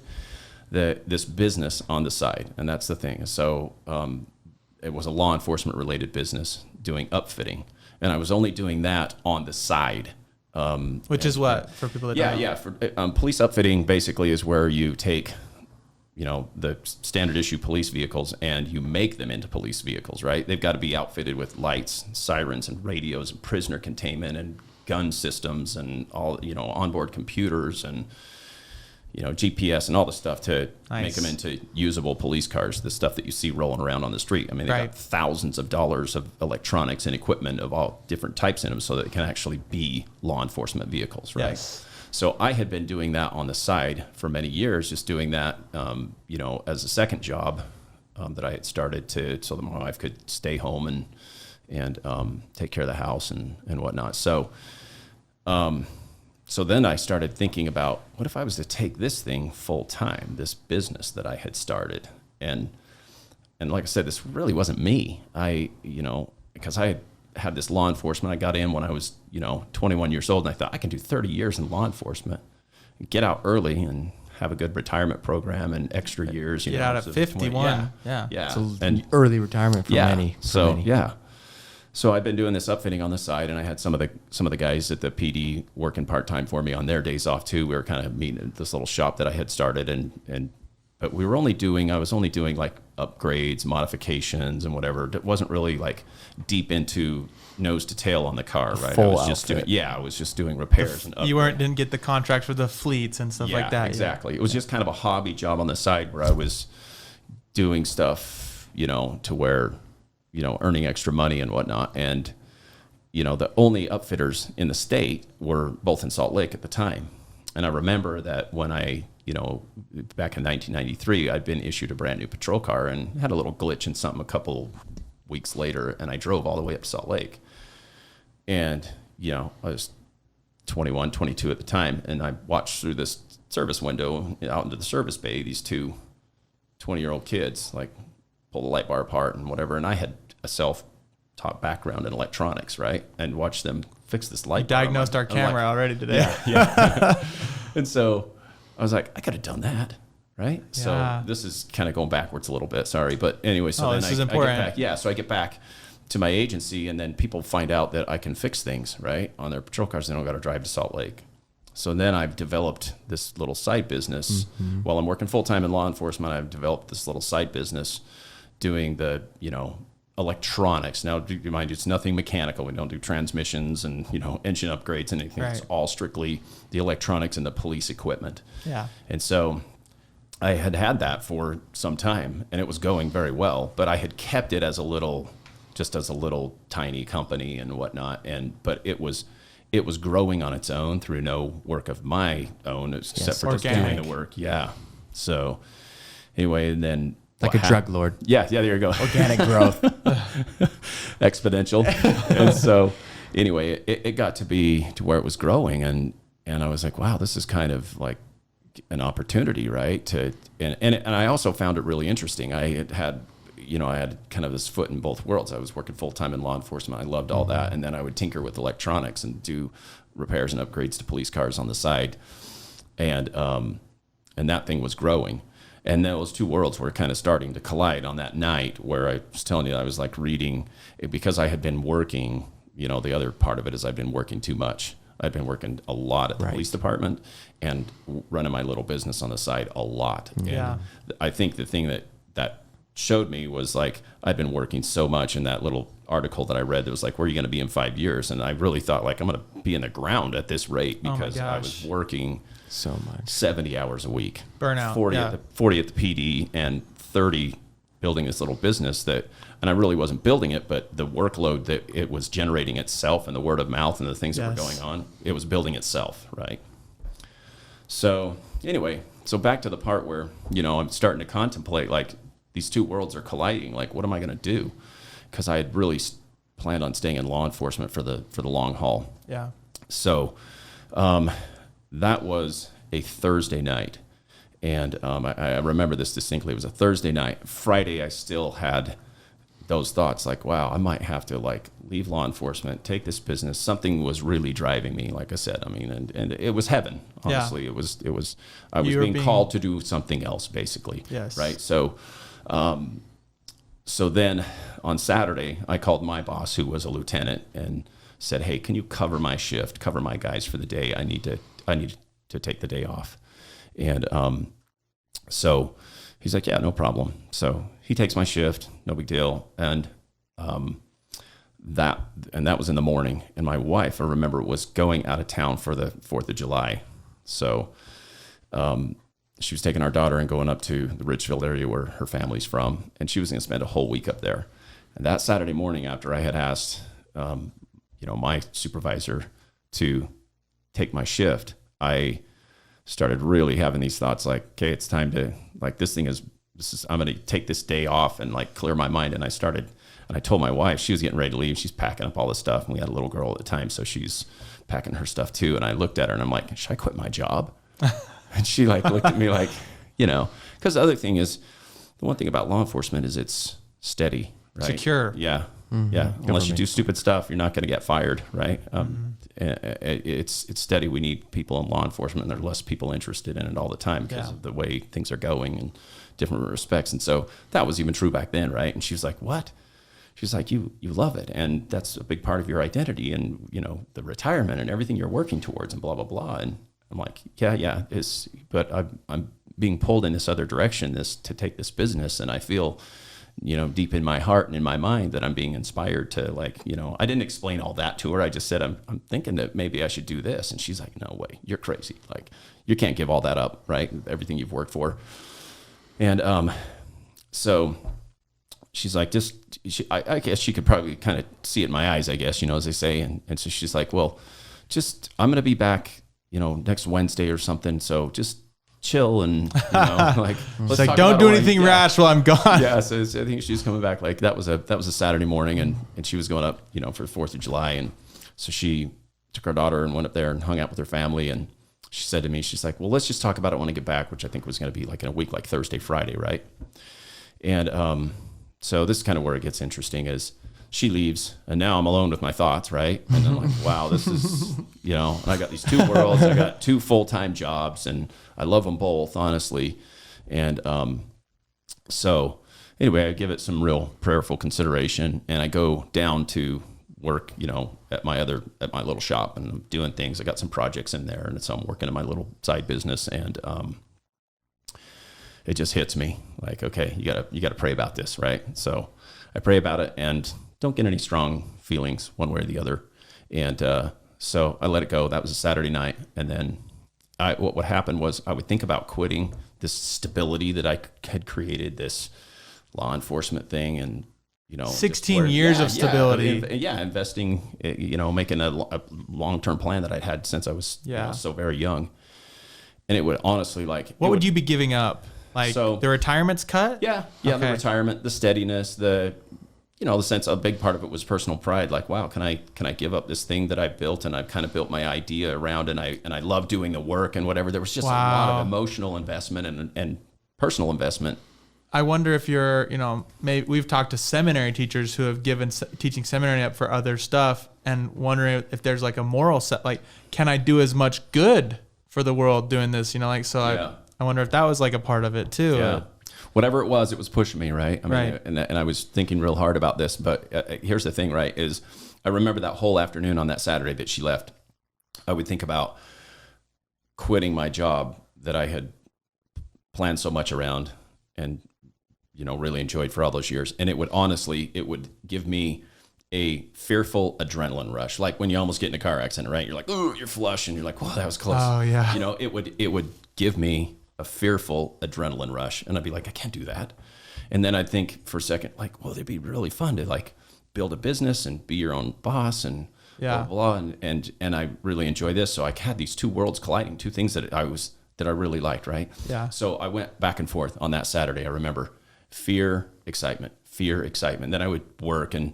this business on the side. And that's the thing. So it was a law enforcement related business doing upfitting. And I was only doing that on the side. Which is what, for people that don't know? Yeah. For police upfitting basically is where you take the standard issue police vehicles and you make them into police vehicles, right? They've got to be outfitted with lights, sirens, and radios, and prisoner containment, and gun systems, and all, onboard computers, and, GPS, and all the stuff to make them into usable police cars, the stuff that you see rolling around on the street. I mean, they've got thousands of dollars of electronics and equipment of all different types in them so that it can actually be law enforcement vehicles, right? Yes. So I had been doing that on the side for many years, just doing that, as a second job that I had started so that my wife could stay home and take care of the house and whatnot. So then I started thinking about, what if I was to take this thing full time, this business that I had started, and like I said, this really wasn't me. Because I had this law enforcement. I got in when I was, 21 years old, and I thought I can do 30 years in law enforcement, get out early and have a good retirement program and extra years. Get out at 51. Yeah. It's an early retirement for many. So I've been doing this upfitting on the side, and I had some of the guys at the PD working part-time for me on their days off too. We were kind of meeting at this little shop that I had started, but I was only doing like upgrades, modifications, and whatever. It wasn't really like deep into nose to tail on the car, right? Full I was just doing repairs and upgrades. You didn't get the contracts for the fleets and stuff like that. Exactly. It was just kind of a hobby job on the side where I was doing stuff, to where, earning extra money and whatnot. And, the only upfitters in the state were both in Salt Lake at the time. And I remember that when I, back in 1993, I'd been issued a brand new patrol car and had a little glitch in something a couple weeks later, and I drove all the way up to Salt Lake. And, I was 21, 22 at the time, and I watched through this service window out into the service bay, these two 20-year-old kids, like, pull the light bar apart and whatever. And I had a self-taught background in electronics, right? And watched them fix this light bar. Diagnosed our camera already today. Yeah. And so I was like, I could have done that, right? Yeah. So this is kind of going backwards a little bit. Sorry, but anyway. So then this is I important. get back. Yeah, so I get back to my agency, and then people find out that I can fix things right on their patrol cars. They don't got to drive to Salt Lake. So then I've developed this little side business. While I'm working full time in law enforcement, I've developed this little side business doing the electronics. Now, mind you, it's nothing mechanical. We don't do transmissions and engine upgrades and anything. Right. It's all strictly the electronics and the police equipment. Yeah. And so I had that for some time, and it was going very well. But I had kept it as a little tiny company and whatnot. But it was growing on its own through no work of my own, except for just doing the work. Yeah. So anyway, and then Like a drug lord. Yeah, there you go. Organic growth. Exponential. And so anyway, it got to be to where it was growing, and I was like, wow, this is kind of like an opportunity, right? And I also found it really interesting. I had kind of this foot in both worlds. I was working full time in law enforcement. I loved all that, and then I would tinker with electronics and do repairs and upgrades to police cars on the side, and that thing was growing. And those two worlds were kind of starting to collide on that night where I was telling you I was like reading, because I had been working, the other part of it is I've been working too much. I've been working a lot at the police department and running my little business on the side a lot. Yeah. And I think the thing that showed me was like I'd been working so much in that little article that I read that was like, where are you going to be in 5 years? And I really thought like I'm going to be in the ground at this rate because I was working so much, 70 hours a week, burnout, 40 at the PD and 30 building this little business and I really wasn't building it, but the workload that it was generating itself and the word of mouth and the things that were going on, it was building itself. Right. So anyway, back to the part where, I'm starting to contemplate like these two worlds are colliding. Like, what am I going to do? Cause I had really planned on staying in law enforcement for the long haul. Yeah. So, that was a Thursday night, and I remember this distinctly. It was a Thursday night. Friday, I still had those thoughts like, wow, I might have to like leave law enforcement, take this business. Something was really driving me, like I said. I mean, and it was heaven, honestly. Yeah. It was I was being called to do something else, basically. Yes. Right. So then on Saturday, I called my boss, who was a lieutenant, and said, hey, can you cover my shift, cover my guys for the day? I need to take the day off. And so he's like, yeah, no problem. So he takes my shift, no big deal. And that was in the morning. And my wife, I remember, was going out of town for the 4th of July. So she was taking our daughter and going up to the Ridgefield area where her family's from. And she was going to spend a whole week up there. And that Saturday morning, after I had asked my supervisor to take my shift, I started really having these thoughts like, okay, it's time to, like, I'm going to take this day off and like clear my mind. And I told my wife, she was getting ready to leave. She's packing up all this stuff. And we had a little girl at the time, so she's packing her stuff too. And I looked at her and I'm like, should I quit my job? And she like looked at me like, because the other thing is, the one thing about law enforcement is it's steady, right? Secure. Yeah. Mm-hmm. Yeah. Unless you do stupid stuff, you're not going to get fired, right? It's steady. We need people in law enforcement, and there are less people interested in it all the time because of the way things are going in different respects. And so that was even true back then, right? And she was like, what? She's like, you love it, and that's a big part of your identity, and the retirement and everything you're working towards, and blah blah blah. And I'm like, yeah, but I'm being pulled in this other direction, to take this business, and I feel, deep in my heart and in my mind that I'm being inspired to, like, I didn't explain all that to her. I just said, I'm thinking that maybe I should do this. And she's like, no way, you're crazy. Like, you can't give all that up, right? Everything you've worked for. And so she's like, I guess she could probably kind of see it in my eyes, I guess, as they say. And so she's like, well, I'm going to be back, next Wednesday or something. So just chill and like, it's like, don't do anything rash while I'm gone. Yeah. So I think she's coming back. Like that was a Saturday morning, and she was going up, for the 4th of July. And so she took her daughter and went up there and hung out with her family. And she said to me, she's like, well, let's just talk about it when I get back, which I think was going to be like in a week, like Thursday, Friday. Right. And, so this is kind of where it gets interesting is she leaves, and now I'm alone with my thoughts, right? And I'm like, wow, this is, and I got these two worlds. I got 2 full-time jobs, and I love them both, honestly. And so anyway, I give it some real prayerful consideration, and I go down to work, at my little shop, and I'm doing things. I got some projects in there, and so I'm working in my little side business, and it just hits me like, okay, you gotta pray about this, right? So I pray about it and don't get any strong feelings one way or the other. And so I let it go. That was a Saturday night. And then what happened was I would think about quitting this stability that I had created, this law enforcement thing, and 16 years of stability. Investing, making a long-term plan that I'd had since I was so very young. And it would honestly what would you be giving up? The retirement's cut? Yeah. Okay. The retirement, the steadiness, the sense, a big part of it was personal pride. Like, wow, can I give up this thing that I built, and I've kind of built my idea around, and I love doing the work and whatever. There was just a lot of emotional investment and personal investment. I wonder if you're, maybe we've talked to seminary teachers who have given teaching seminary up for other stuff, and wondering if there's a moral set, can I do as much good for the world doing this? I wonder if that was a part of it too. Yeah. Whatever it was pushing me, right? I mean, right. And I was thinking real hard about this, but here's the thing, right, is I remember that whole afternoon on that Saturday that she left, I would think about quitting my job that I had planned so much around and, really enjoyed for all those years. And it would give me a fearful adrenaline rush. Like when you almost get in a car accident, right? You're like, ooh, you're flush, and you're like, whoa, that was close. Oh, yeah. It would give me a fearful adrenaline rush, and I'd be like, I can't do that. And then I'd think for a second, well, it'd be really fun to build a business and be your own boss and blah, blah, blah. And I really enjoy this. So I had these two worlds colliding, two things that I really liked, right? Yeah. So I went back and forth on that Saturday. I remember fear, excitement. Then I would work, and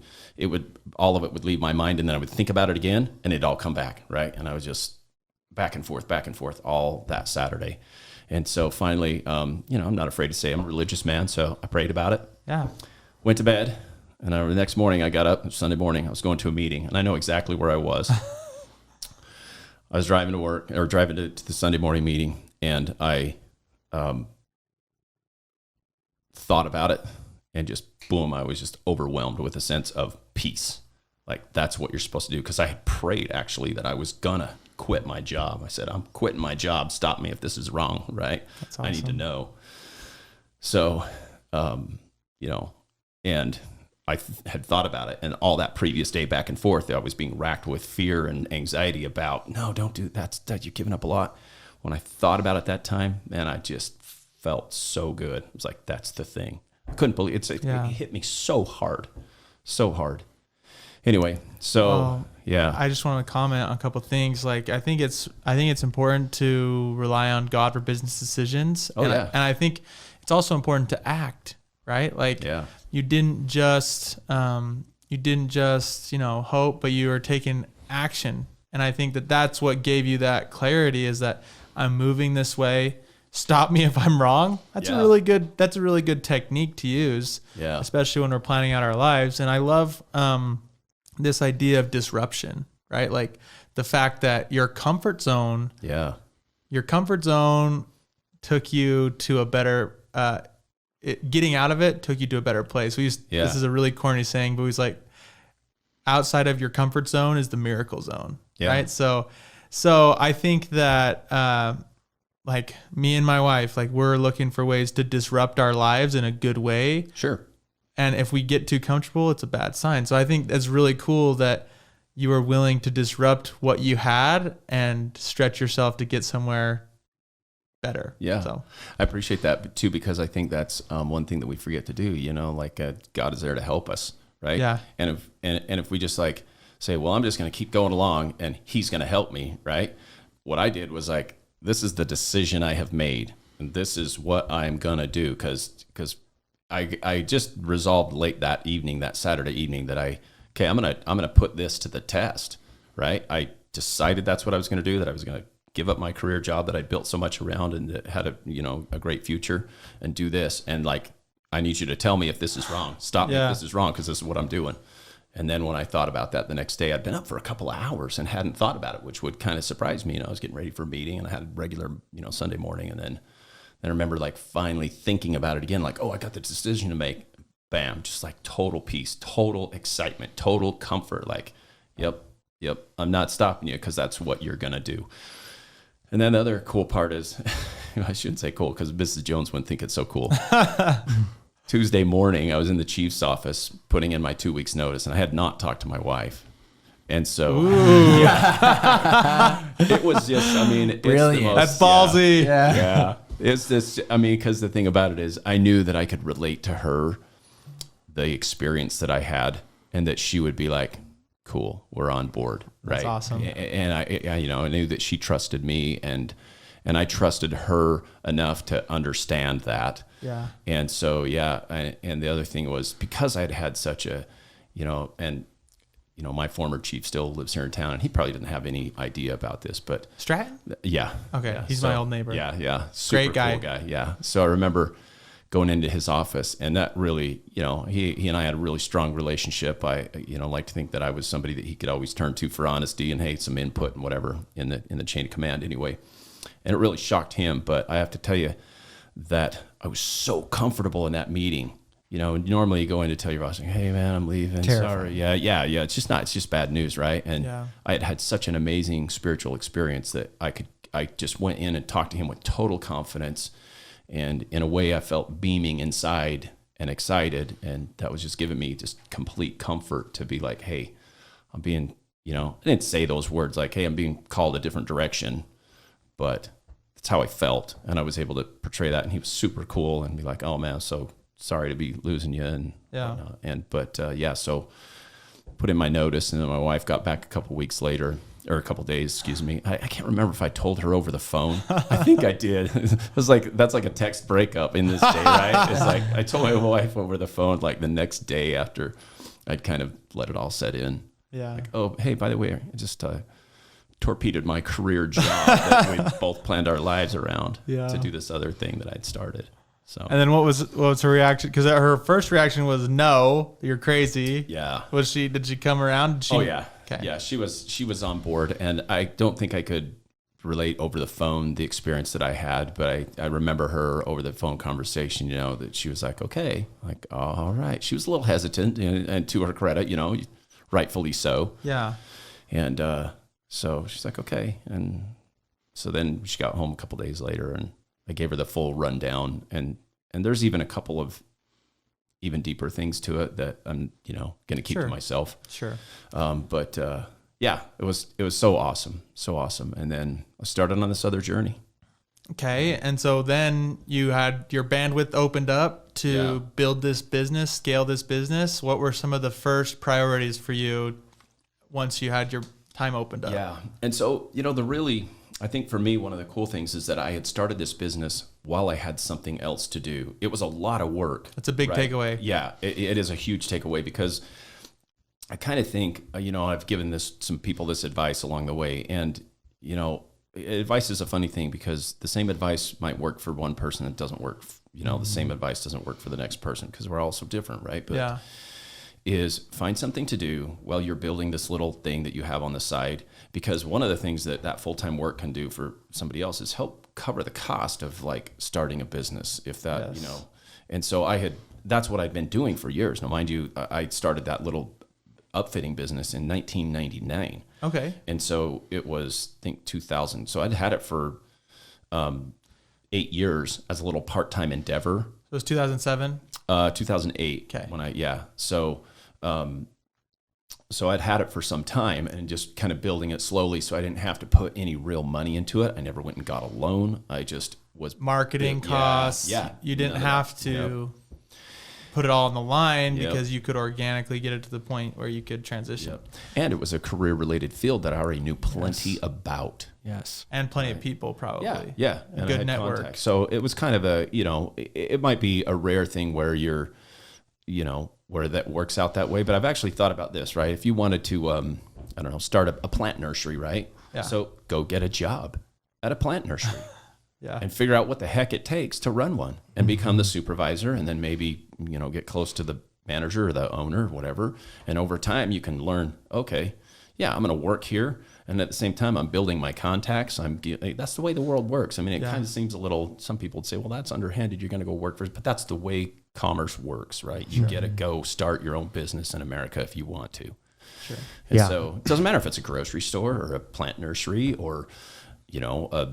all of it would leave my mind, and then I would think about it again, and it'd all come back, right? And I was just back and forth all that Saturday. And so finally, I'm not afraid to say I'm a religious man, so I prayed about it. Yeah. Went to bed, and the next morning I got up, Sunday morning, I was going to a meeting, and I know exactly where I was. I was driving to work, or driving to the Sunday morning meeting, and I thought about it, and just boom, I was just overwhelmed with a sense of peace. That's what you're supposed to do, because I had prayed actually that I was gonna quit my job. I said, I'm quitting my job. Stop me if this is wrong, right? That's awesome. I need to know. So, and I had thought about it, and all that previous day back and forth, I was being racked with fear and anxiety about, no, don't do that. You're giving up a lot. When I thought about it that time, man, I just felt so good. It was like, that's the thing. I couldn't believe it. It hit me so hard. Anyway, so I just want to comment on a couple of things. I think it's important to rely on God for business decisions. And I think it's also important to act, right? You didn't just hope, but you were taking action. And I think that's what gave you that clarity, is that I'm moving this way. Stop me if I'm wrong. That's a really good technique to use, especially when we're planning out our lives. And I love this idea of disruption, right? The fact that your comfort zone took you to a better, getting out of it took you to a better place. This is a really corny saying, but he's like, outside of your comfort zone is the miracle zone, right? So I think that, me and my wife, we're looking for ways to disrupt our lives in a good way. Sure. And if we get too comfortable, it's a bad sign. So I think that's really cool that you were willing to disrupt what you had and stretch yourself to get somewhere better. Yeah. So I appreciate that too, because I think that's one thing that we forget to do, God is there to help us. Right. Yeah. And if we just say, well, I'm just going to keep going along and he's going to help me. Right. What I did was this is the decision I have made, and this is what I'm going to do. Cause I just resolved late that Saturday evening that I'm going to put this to the test. Right. I decided that's what I was going to do, that I was going to give up my career job that I built so much around and that had a great future, and do this. And I need you to tell me if this is wrong. Stop me if this is wrong, because this is what I'm doing. And then when I thought about that the next day, I'd been up for a couple of hours and hadn't thought about it, which would kind of surprise me. I was getting ready for a meeting, and I had a regular, Sunday morning, and then And I remember like finally thinking about it again, like, oh, I got the decision to make. Bam, just like total peace, total excitement, total comfort. Like, yep, I'm not stopping you because that's what you're going to do. And then the other cool part is, I shouldn't say cool because Mrs. Jones wouldn't think it's so cool. Tuesday morning, I was in the chief's office putting in my 2 weeks notice, and I had not talked to my wife. And so, it was just, I mean, it's Brilliant. the most, That's ballsy. Yeah. It's this, I mean, because the thing about it is I knew that I could relate to her, the experience that I had, and that she would be like, cool, we're on board. Right. That's awesome. And I knew that she trusted me, and I trusted her enough to understand that. Yeah. And so, and the other thing was because I'd had such a, my former chief still lives here in town, and he probably didn't have any idea about this, but Stratton? yeah. Okay. Yeah. He's my old neighbor. Yeah. Super Great guy. cool guy. Yeah. So I remember going into his office, and that really, he and I had a really strong relationship. I, like to think that I was somebody that he could always turn to for honesty and, hey, some input and whatever in the chain of command anyway. And it really shocked him. But I have to tell you that I was so comfortable in that meeting. Normally you go in to tell your boss, hey man, I'm leaving. Terrifying. Sorry. Yeah. It's just bad news. Right. And Yeah. I had such an amazing spiritual experience that I just went in and talked to him with total confidence. And in a way I felt beaming inside and excited. And that was just giving me just complete comfort to be like, hey, I'm being, I didn't say those words like, hey, I'm being called a different direction, but that's how I felt. And I was able to portray that. And he was super cool and be like, oh man, so sorry to be losing you. And, so put in my notice, and then my wife got back a couple weeks later, or a couple days, excuse me. I can't remember if I told her over the phone. I think I did. It was like, that's like a text breakup in this day, right? It's like, I told my wife over the phone, like the next day after I'd kind of let it all set in. Yeah. Like, oh, hey, by the way, I just torpedoed my career job that we both planned our lives around to do this other thing that I'd started. So. And then what was her reaction? Because her first reaction was, no, you're crazy. Yeah. Did she come around? Oh yeah. Okay. Yeah, she was on board, and I don't think I could relate over the phone the experience that I had, but I remember her over the phone conversation, that she was like, okay, like, oh, all right. She was a little hesitant, and to her credit, rightfully so. Yeah. And so she's like, okay. And so then she got home a couple days later, and I gave her the full rundown, and there's even a couple of even deeper things to it that I'm, going to keep to myself. Sure. But it was so awesome. And then I started on this other journey. Okay. And so then you had your bandwidth opened up to build this business, scale this business. What were some of the first priorities for you once you had your time opened up? Yeah. And so, I think for me, one of the cool things is that I had started this business while I had something else to do. It was a lot of work. That's a big takeaway. Yeah, it is a huge takeaway, because I kind of think, I've given some people this advice along the way. And, advice is a funny thing, because the same advice might work for one person. It doesn't work. The same advice doesn't work for the next person, because we're all so different, right? But is find something to do while you're building this little thing that you have on the side. Because one of the things that full-time work can do for somebody else is help cover the cost of like starting a business, if that, and so that's what I'd been doing for years. Now, mind you, I started that little upfitting business in 1999. Okay. And so it was, I think 2000. So I'd had it for 8 years as a little part-time endeavor. So it was 2007? 2008. Okay. So I'd had it for some time and just kind of building it slowly, so I didn't have to put any real money into it. I never went and got a loan. I just was marketing costs. Yeah. You didn't have to put it all on the line because you could organically get it to the point where you could transition. Yep. And it was a career-related field that I already knew plenty about. Yes. And plenty of people probably. Yeah. A good network. Contact. So it was kind of a, it might be a rare thing where you're, where that works out that way. But I've actually thought about this, right? If you wanted to, start a plant nursery, right? Yeah. So go get a job at a plant nursery. Yeah. And figure out what the heck it takes to run one, and become the supervisor, and then maybe, get close to the manager or the owner or whatever. And over time you can learn, okay, yeah, I'm going to work here. And at the same time, I'm building my contacts. That's the way the world works. I mean, it kind of seems a little, some people would say, well, that's underhanded. You're going to go work for, but that's the way commerce works, right? You get to go start your own business in America if you want to. Sure. And so it doesn't matter if it's a grocery store or a plant nursery or, a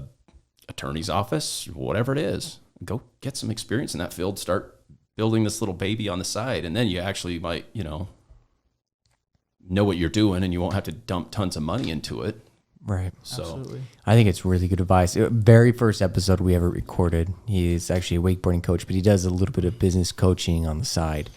attorney's office, whatever it is. Go get some experience in that field. Start building this little baby on the side. And then you actually might, know what you're doing, and you won't have to dump tons of money into it. Right. So Absolutely. I think it's really good advice. Very first episode we ever recorded, he's actually a wakeboarding coach, but he does a little bit of business coaching on the side.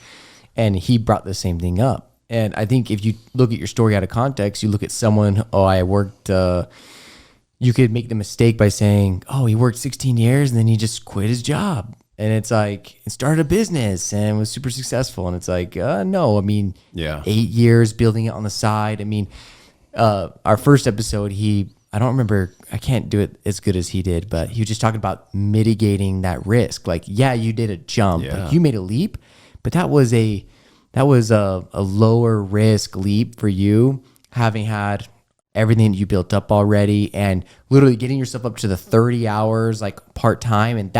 And he brought the same thing up. And I think if you look at your story out of context, you look at someone, I worked, you could make the mistake by saying, he worked 16 years and then he just quit his job. And it's like, it started a business and was super successful. And it's like, no, 8 years building it on the side. Our first episode, I don't remember, I can't do it as good as he did, but he was just talking about mitigating that risk. Like, you did a jump, like you made a leap, but that was a lower risk leap for you, having had everything that you built up already and literally getting yourself up to the 30 hours like part-time. And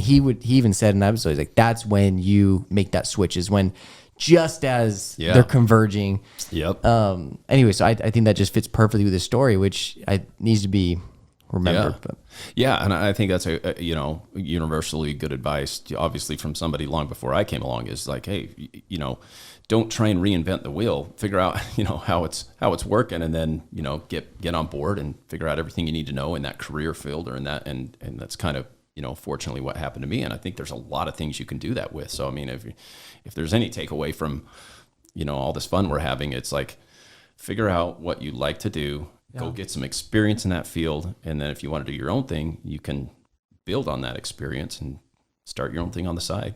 he even said in that episode, he's like, that's when you make that switch, is when just as they're converging. Yep. Anyway, so I think that just fits perfectly with the story, which needs to be remembered. Yeah. And I think that's a universally good advice, obviously from somebody long before I came along, is like, hey, don't try and reinvent the wheel. Figure out, how it's working, and then, get on board and figure out everything you need to know in that career field or in that. And that's kind of, fortunately what happened to me. And I think there's a lot of things you can do that with. So, if there's any takeaway from, all this fun we're having, it's like, figure out what you like to do, go get some experience in that field. And then if you want to do your own thing, you can build on that experience and start your own thing on the side.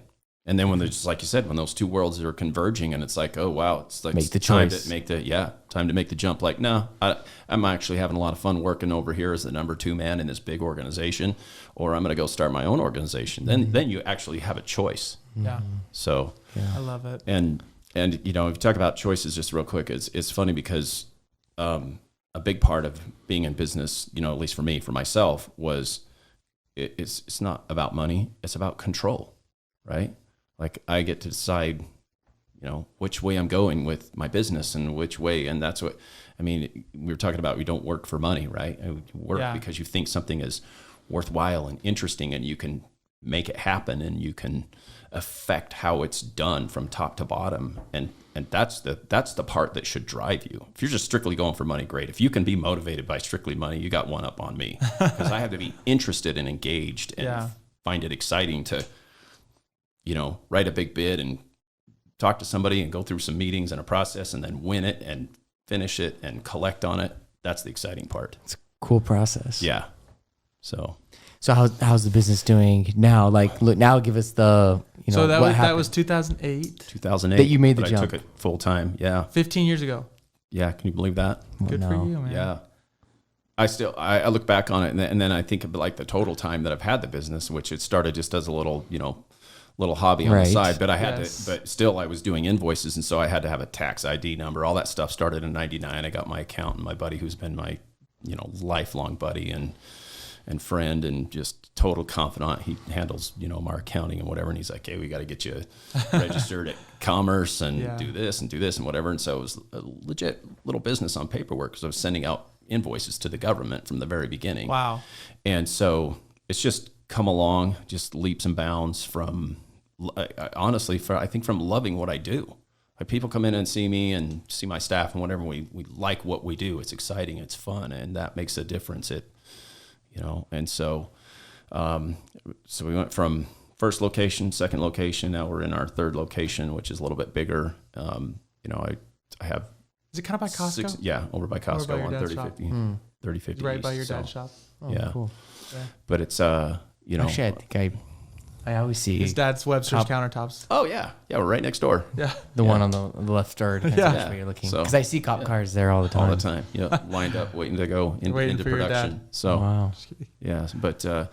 And then when there's, like you said, when those two worlds are converging and it's like, oh, wow, it's like make the time choice. to make the jump. Like, no, I'm actually having a lot of fun working over here as the number 2 man in this big organization, or I'm going to go start my own organization. Then you actually have a choice. Yeah. So I love it. And if you talk about choices just real quick, it's funny because a big part of being in business, at least for me, for myself, was it's not about money. It's about control, right? Like, I get to decide, which way I'm going with my business and which way. And that's what, we were talking about, we don't work for money, right? You work because you think something is worthwhile and interesting, and you can make it happen, and you can affect how it's done from top to bottom. And that's the part that should drive you. If you're just strictly going for money, great. If you can be motivated by strictly money, you got one up on me, because I have to be interested and engaged and find it exciting to, write a big bid and talk to somebody and go through some meetings and a process and then win it and finish it and collect on it. That's the exciting part. It's a cool process. Yeah. So how's the business doing now? Like, look, now give us the, so that that was 2008. 2008. That you made the jump. jump. I took it full time. Yeah. 15 years ago. Yeah. Can you believe that? Good for you, man. Yeah. I look back on it and then I think of like the total time that I've had the business, which it started just as a little hobby on the side, but I had but still I was doing invoices. And so I had to have a tax ID number. All that stuff started in 99. I got my accountant, my buddy, who's been my, lifelong buddy and friend and just total confidant. He handles, our accounting and whatever. And he's like, hey, we got to get you registered at Commerce and do this and whatever. And so it was a legit little business on paperwork, because I was sending out invoices to the government from the very beginning. Wow. And so it's just come along, just leaps and bounds from, honestly, I think from loving what I do. Like, people come in and see me and see my staff and whatever. We like what we do. It's exciting. It's fun. And that makes a difference. And so we went from first location, second location. Now we're in our third location, which is a little bit bigger. I have. Is it kind of by Costco? Over by Costco by your on dad's 3050 right East, by your dad's shop. Oh, yeah. Cool. Yeah. But it's, Actually, I think I always see His dad's Webster's countertops. Oh, yeah. Yeah, we're right next door. Yeah. the one on the left or where you're looking. So, because I see cop cars there all the time. All the time. Lined up, waiting to go into for your production. dad. So, wow. yeah. But, and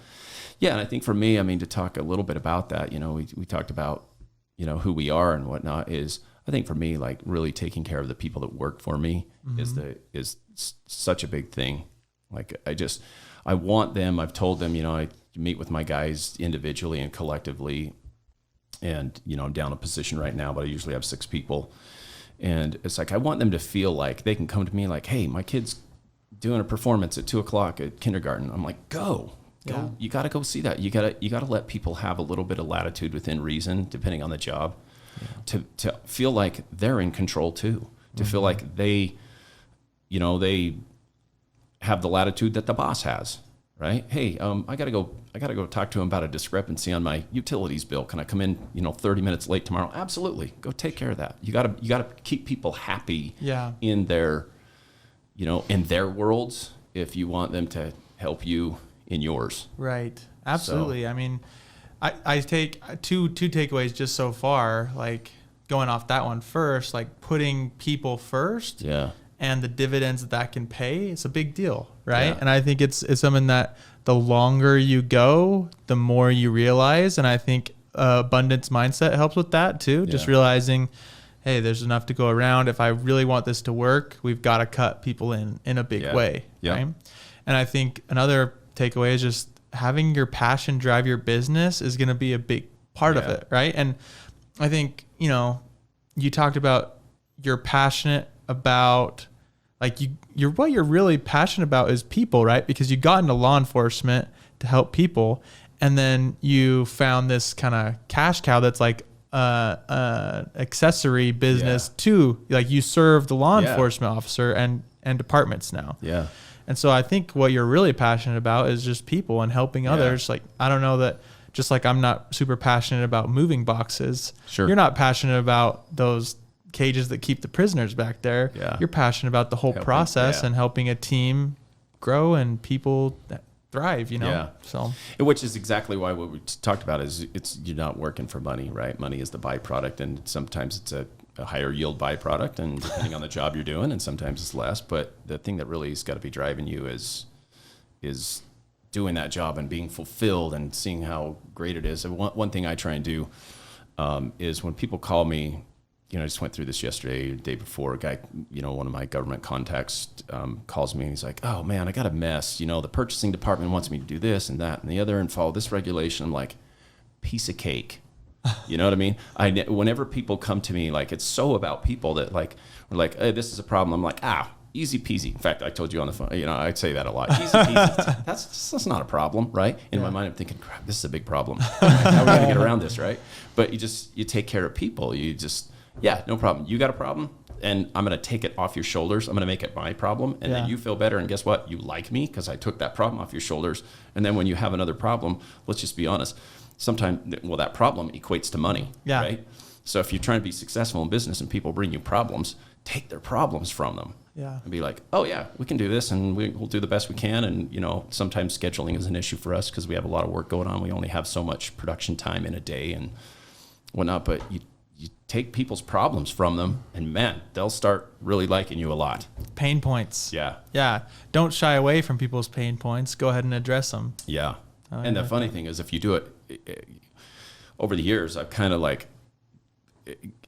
I think for me, to talk a little bit about that, we talked about, who we are and whatnot, is I think for me, like really taking care of the people that work for me is such a big thing. Like I want them, I've told them, I meet with my guys individually and collectively, and, I'm down a position right now, but I usually have 6 people. And it's like, I want them to feel like they can come to me like, hey, my kid's doing a performance at 2:00 at kindergarten. I'm like, go. Yeah. You got to go see that. You got to let people have a little bit of latitude within reason, depending on the job, to feel like they're in control too, to feel like they have the latitude that the boss has, right? Hey, I got to go talk to him about a discrepancy on my utilities bill. Can I come in, 30 minutes late tomorrow? Absolutely. Go take care of that. You got to keep people happy in their, in their worlds if you want them to help you in yours. Right. Absolutely. So, I mean, I take two takeaways just so far, like going off that one first, like putting people first. Yeah. And the dividends that can pay, it's a big deal, right? Yeah. And I think it's something that the longer you go, the more you realize. And I think abundance mindset helps with that too. Just realizing, hey, there's enough to go around. If I really want this to work, we've got to cut people in a big way, right? And I think another takeaway is just having your passion drive your business is going to be a big part of it, right? And I think, you talked about you're passionate about, like what you're really passionate about is people, right? Because you got into law enforcement to help people, and then you found this kind of cash cow that's like accessory business to, like, you serve the law enforcement officer and departments now. Yeah. And so I think what you're really passionate about is just people and helping others. Like, I don't know that, just like I'm not super passionate about moving boxes. Sure. You're not passionate about those cages that keep the prisoners back there. Yeah. You're passionate about the whole process and helping a team grow and people thrive, Yeah. So, which is exactly why what we talked about is you're not working for money, right? Money is the byproduct, and sometimes it's a higher yield byproduct, and depending on the job you're doing, and sometimes it's less. But the thing that really has got to be driving you is doing that job and being fulfilled and seeing how great it is. And one thing I try and do is when people call me, I just went through this yesterday, the day before, a guy, one of my government contacts calls me and he's like, oh man, I got a mess. The purchasing department wants me to do this and that and the other and follow this regulation. I'm like, piece of cake. You know what I mean? Whenever people come to me, like, it's so about people that we're like, hey, this is a problem. I'm like, easy peasy. In fact, I told you on the phone, I'd say that a lot. Easy peasy. That's not a problem, right? In my mind, I'm thinking, crap, this is a big problem. How are we going to get around this, right? But you take care of people. You just, no problem. You got a problem, and I'm going to take it off your shoulders. I'm going to make it my problem, and then you feel better. And guess what? You like me because I took that problem off your shoulders. And then when you have another problem, let's just be honest, sometimes, that problem equates to money, right? So if you're trying to be successful in business and people bring you problems, take their problems from them. Yeah. And be like, oh yeah, we can do this, and we'll do the best we can. And sometimes scheduling is an issue for us because we have a lot of work going on. We only have so much production time in a day and whatnot. But you take people's problems from them, and man, they'll start really liking you a lot. Pain points. Yeah. Yeah. Don't shy away from people's pain points. Go ahead and address them. Yeah. And the funny thing is, if you do it over the years, I've kind of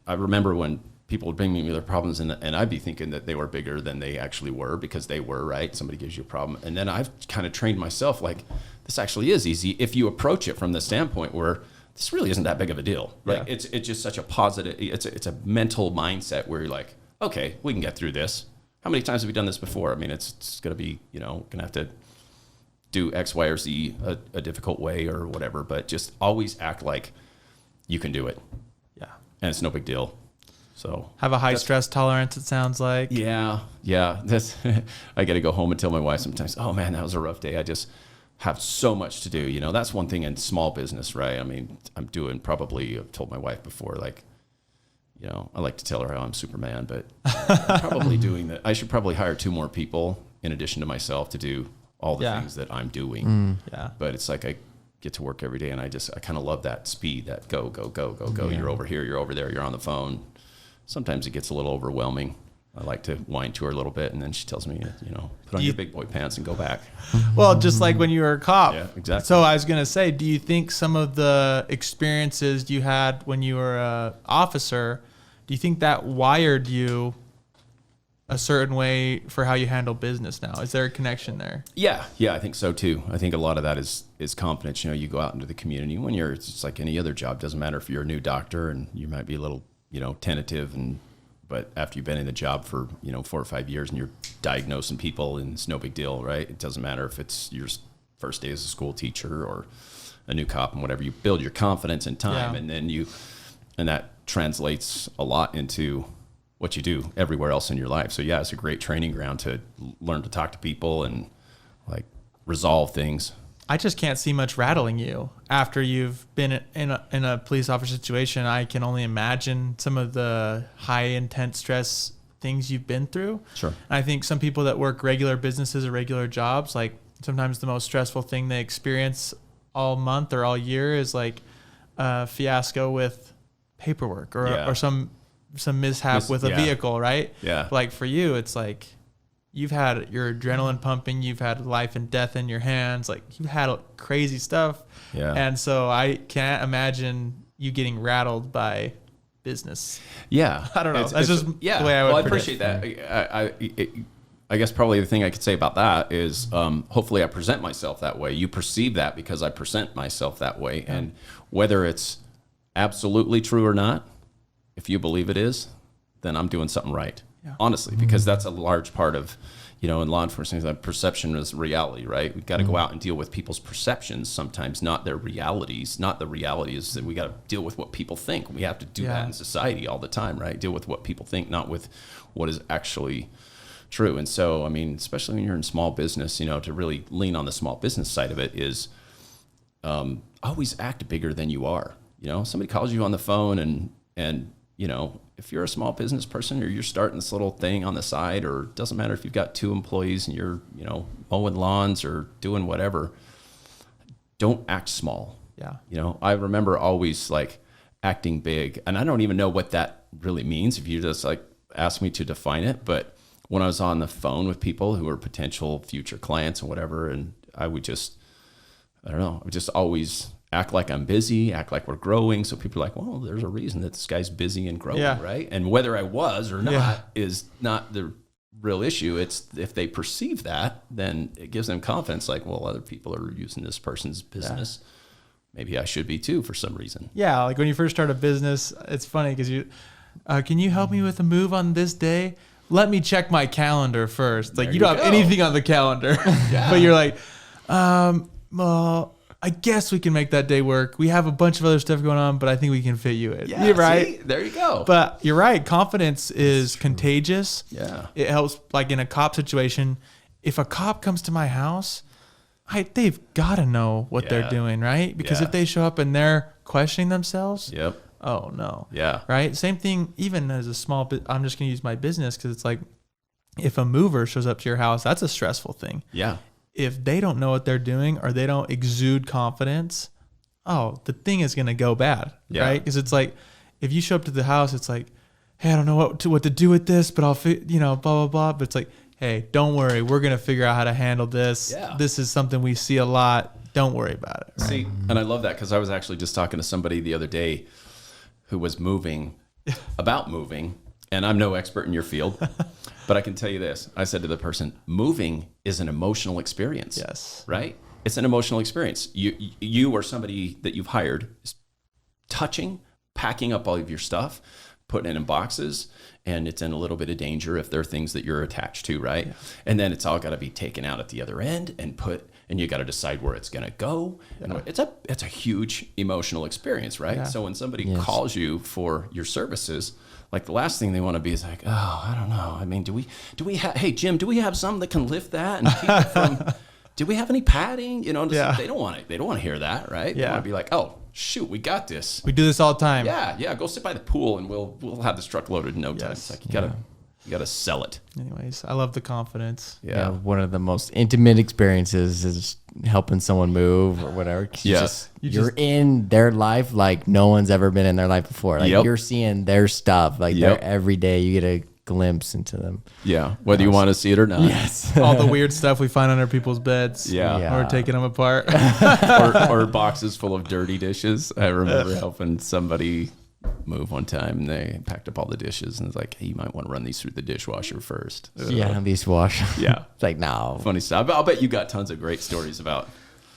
I remember when people would bring me their problems, and I'd be thinking that they were bigger than they actually were, because they were, right? Somebody gives you a problem. And then I've kind of trained myself, like, this actually is easy if you approach it from the standpoint where this really isn't that big of a deal, right? Yeah. It's just such a positive, it's a mental mindset where you're like, okay, we can get through this. How many times have we done this before? I mean, it's going to be, going to have to do X, Y, or Z a difficult way or whatever, but just always act like you can do it. Yeah. And it's no big deal. So have a high stress tolerance, it sounds like. Yeah. That's I got to go home and tell my wife sometimes, oh man, that was a rough day. I just have so much to do. That's one thing in small business, right? I mean, I've told my wife before, like, I like to tell her how I'm Superman, but I'm probably doing that. I should probably hire 2 more people in addition to myself to do all the things that I'm doing. Yeah. But it's like I get to work every day, and I kind of love that speed, that go. Yeah. You're over here, you're over there, you're on the phone. Sometimes it gets a little overwhelming. I like to whine to her a little bit, and then she tells me, put on your big boy pants and go back. Well, just like when you were a cop. Yeah, exactly. So I was going to say, do you think some of the experiences you had when you were an officer Do you think that wired you a certain way for how you handle business now? Is there a connection there? Yeah, I think so too. I think a lot of that is confidence. You know, you go out into the community when it's just like any other job. Doesn't matter if you're a new doctor and you might be a little, tentative, but after you've been in the job for 4 or 5 years and you're diagnosing people, and it's no big deal, right? It doesn't matter if it's your first day as a school teacher or a new cop and whatever. You build your confidence in time, and then and that translates a lot into what you do everywhere else in your life. So yeah, it's a great training ground to learn to talk to people and like resolve things. I just can't see much rattling you after you've been in a police officer situation. I can only imagine some of the high intense stress things you've been through. Sure. And I think some people that work regular businesses or regular jobs, like sometimes the most stressful thing they experience all month or all year is like a fiasco with paperwork or some mishap with a vehicle, right? Yeah. Like for you, it's like you've had your adrenaline pumping, you've had life and death in your hands, like you've had crazy stuff. Yeah. And so I can't imagine you getting rattled by business. Yeah. I don't know. That's just the way I would appreciate that. I guess probably the thing I could say about that is hopefully I present myself that way. You perceive that because I present myself that way. Yeah. And whether it's absolutely true or not, if you believe it is, then I'm doing something right. Yeah. Honestly, because that's a large part of, in law enforcement, that perception is reality, right? We've got to go out and deal with people's perceptions sometimes, not their realities. Not the reality is that we got to deal with what people think. We have to do that in society all the time, right? Deal with what people think, not with what is actually true. And so, I mean, especially when you're in small business, to really lean on the small business side of it is always act bigger than you are. Somebody calls you on the phone and if you're a small business person or you're starting this little thing on the side, or it doesn't matter if you've got 2 employees and you're, mowing lawns or doing whatever, don't act small. Yeah. I remember always like acting big, and I don't even know what that really means if you just like ask me to define it. But when I was on the phone with people who were potential future clients and whatever, and I would just always act like I'm busy, act like we're growing. So people are like, well, there's a reason that this guy's busy and growing, right? And whether I was or not is not the real issue. It's if they perceive that, then it gives them confidence. Like, well, other people are using this person's business. Maybe I should be too for some reason. Yeah, like when you first start a business, it's funny because can you help me with a move on this day? Let me check my calendar first. Like you don't have anything on the calendar, but you're like, well, I guess we can make that day work. We have a bunch of other stuff going on, but I think we can fit you in. Yeah, right? See? There you go. But you're right. Confidence is contagious. Yeah. It helps, like in a cop situation. If a cop comes to my house, they've got to know what they're doing, right? Because if they show up and they're questioning themselves, oh no. Yeah. Right? Same thing, even as a small bit, I'm just going to use my business because it's like, if a mover shows up to your house, that's a stressful thing. Yeah. If they don't know what they're doing or they don't exude confidence, the thing is going to go bad, right? Because it's like, if you show up to the house, it's like, hey, I don't know what to do with this, but I'll, blah, blah, blah. But it's like, hey, don't worry. We're going to figure out how to handle this. Yeah. This is something we see a lot. Don't worry about it. Right? See, and I love that because I was actually just talking to somebody the other day who was about moving, and I'm no expert in your field. But I can tell you this. I said to the person, moving is an emotional experience. Yes. Right? It's an emotional experience. You or somebody that you've hired is touching, packing up all of your stuff, putting it in boxes, and it's in a little bit of danger if there are things that you're attached to, right? Yeah. And then it's all got to be taken out at the other end and you got to decide where it's going to go. Yeah. And it's a huge emotional experience, right? Yeah. So when somebody calls you for your services, like the last thing they want to be is like, oh, I don't know. I mean, do we have, hey Jim, do we have something that can lift that and keep it from, do we have any padding? They don't want it. They don't want to hear that, right? They want to be like, oh shoot, we got this. We do this all the time. Yeah. Go sit by the pool and we'll have this truck loaded in no time. It's like you gotta sell it. Anyways, I love the confidence. Yeah. One of the most intimate experiences is helping someone move or whatever. You're in their life like no one's ever been in their life before. Like you're seeing their stuff. Like every day you get a glimpse into them. Yeah. Whether you want to see it or not. Yes. All the weird stuff we find under people's beds. Yeah. Or taking them apart. or boxes full of dirty dishes. I remember helping somebody move one time, and they packed up all the dishes, and it's like, hey, you might want to run these through the dishwasher first. Yeah, dishwasher. Yeah. It's like, no. Funny stuff. I'll bet you got tons of great stories about.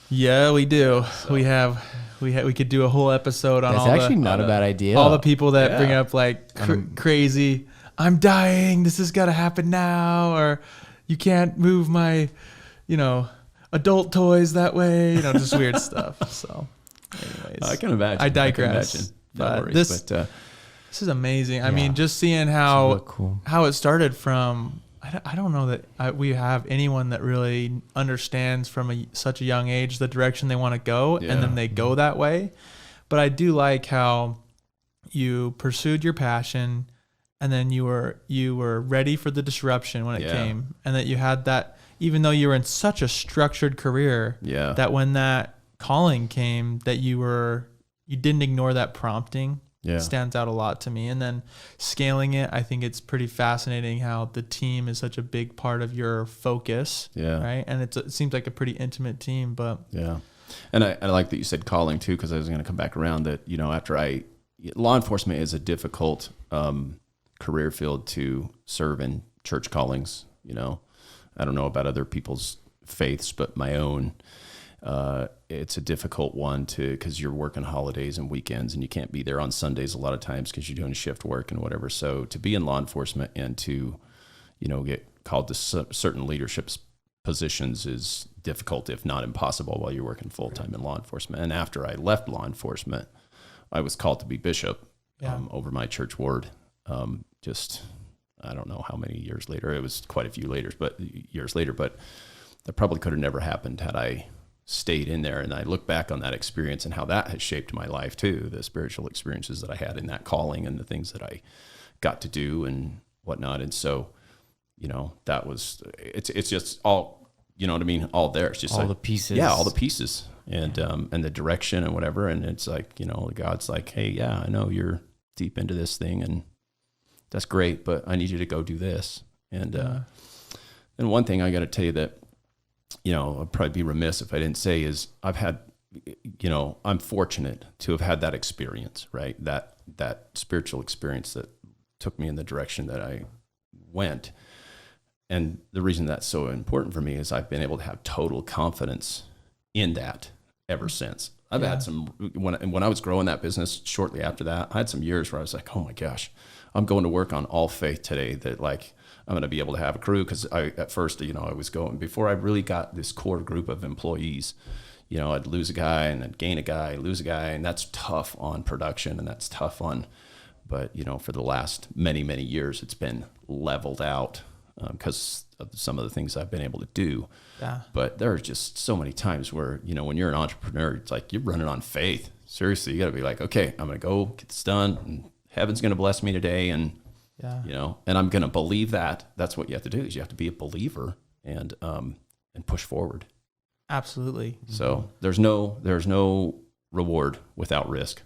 Yeah, we do. So. We could do a whole episode on That's all actually the, not a bad idea. all the people that bring up like crazy, I'm dying, this has got to happen now, or you can't move my, adult toys that way, just weird stuff. So anyways, I can imagine. I digress. This is amazing. I mean, just seeing how it started from, I don't know that we have anyone that really understands from such a young age the direction they want to go, and then they go that way. But I do like how you pursued your passion, and then you were ready for the disruption when it came, and that you had that, even though you were in such a structured career, that when that calling came, that you didn't ignore that prompting. Stands out a lot to me. And then scaling it, I think it's pretty fascinating how the team is such a big part of your focus. Right. And it seems like a pretty intimate team, but and I like that you said calling too, because I was going to come back around that, law enforcement is a difficult career field to serve in church callings. I don't know about other people's faiths, but my own, it's a difficult one because you're working holidays and weekends, and you can't be there on Sundays a lot of times because you're doing shift work and whatever. So to be in law enforcement and to, get called to certain leadership positions is difficult, if not impossible, while you're working full time in law enforcement. And after I left law enforcement, I was called to be bishop over my church ward. I don't know how many years later. It was quite a few years later, but that probably could have never happened had I stayed in there. And I look back on that experience and how that has shaped my life too, the spiritual experiences that I had in that calling and the things that I got to do and whatnot. And so, that was, it's just all, you know what I mean? All there. It's just all like, the pieces. Yeah, all the pieces and the direction and whatever. And it's like, God's like, hey, I know you're deep into this thing and that's great, but I need you to go do this. And and one thing I got to tell you that, I'd probably be remiss if I didn't say is I've had, I'm fortunate to have had that experience, right? That spiritual experience that took me in the direction that I went. And the reason that's so important for me is I've been able to have total confidence in that ever since. I've had some, when I was growing that business shortly after that, I had some years where I was like, oh my gosh, I'm going to work on all faith today, that like, I'm going to be able to have a crew. Cause at first, I was going, before I really got this core group of employees, I'd lose a guy and then gain a guy, lose a guy. And that's tough on production and that's tough on, but for the last many, many years, it's been leveled out because of some of the things I've been able to do. Yeah. But there are just so many times where, when you're an entrepreneur, it's like you're running on faith. Seriously, you got to be like, okay, I'm going to go get this done and heaven's going to bless me today. And, and I'm going to believe that. That's what you have to do is you have to be a believer and push forward. Absolutely. So there's no reward without risk,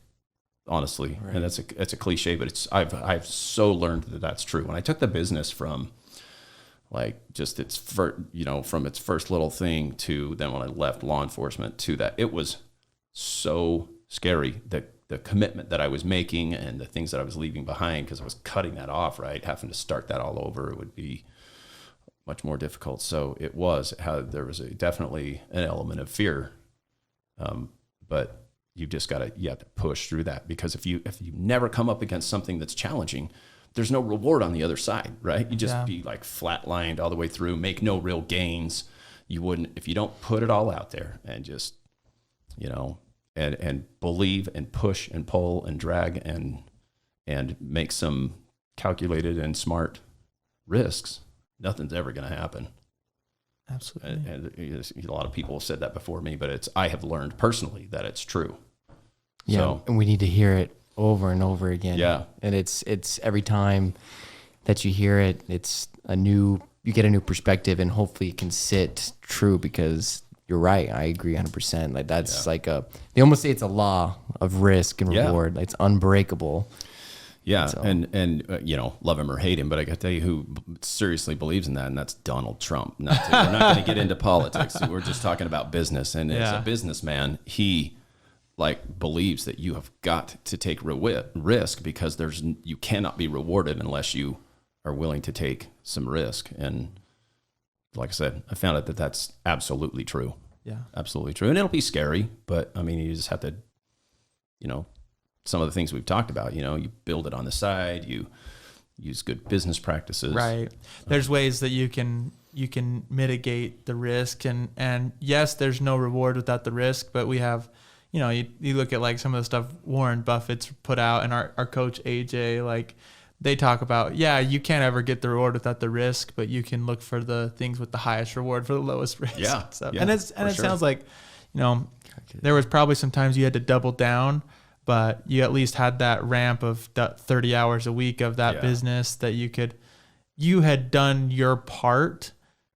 honestly. Right. And that's a cliche, but I've so learned that that's true. When I took the business from like just from its first little thing to then when I left law enforcement to that, it was so scary. The commitment that I was making and the things that I was leaving behind, because I was cutting that off, right? Having to start that all over, it would be much more difficult. So there was definitely an element of fear. But you have to push through that, because if you never come up against something that's challenging, there's no reward on the other side, right? You just be like flatlined all the way through, make no real gains. You wouldn't, if you don't put it all out there and just, and believe and push and pull and drag and make some calculated and smart risks, nothing's ever going to happen. Absolutely. And a lot of people have said that before me, but I have learned personally that it's true. Yeah, so, and we need to hear it over and over again. Yeah. And it's every time that you hear it, you get a new perspective, and hopefully it can sit true, because you're right. I agree 100%. Like that's they almost say it's a law of risk and reward. Like, it's unbreakable. Yeah. So. And love him or hate him, but I got to tell you who seriously believes in that, and that's Donald Trump. We're not going to get into politics. We're just talking about business. And as a businessman, he like believes that you have got to take risk because you cannot be rewarded unless you are willing to take some risk. And like I said, I found out that that's absolutely true. Yeah, absolutely true. And it'll be scary, but I mean, you just have to, some of the things we've talked about, you build it on the side, you use good business practices. Right. There's ways that you can mitigate the risk, and yes, there's no reward without the risk, but we have, you look at like some of the stuff Warren Buffett's put out, and our coach AJ, like they talk about, you can't ever get the reward without the risk, but you can look for the things with the highest reward for the lowest risk. Yeah. So, yeah, and it sure. sounds like, there was probably some times you had to double down, but you at least had that ramp of 30 hours a week of that business that you had done your part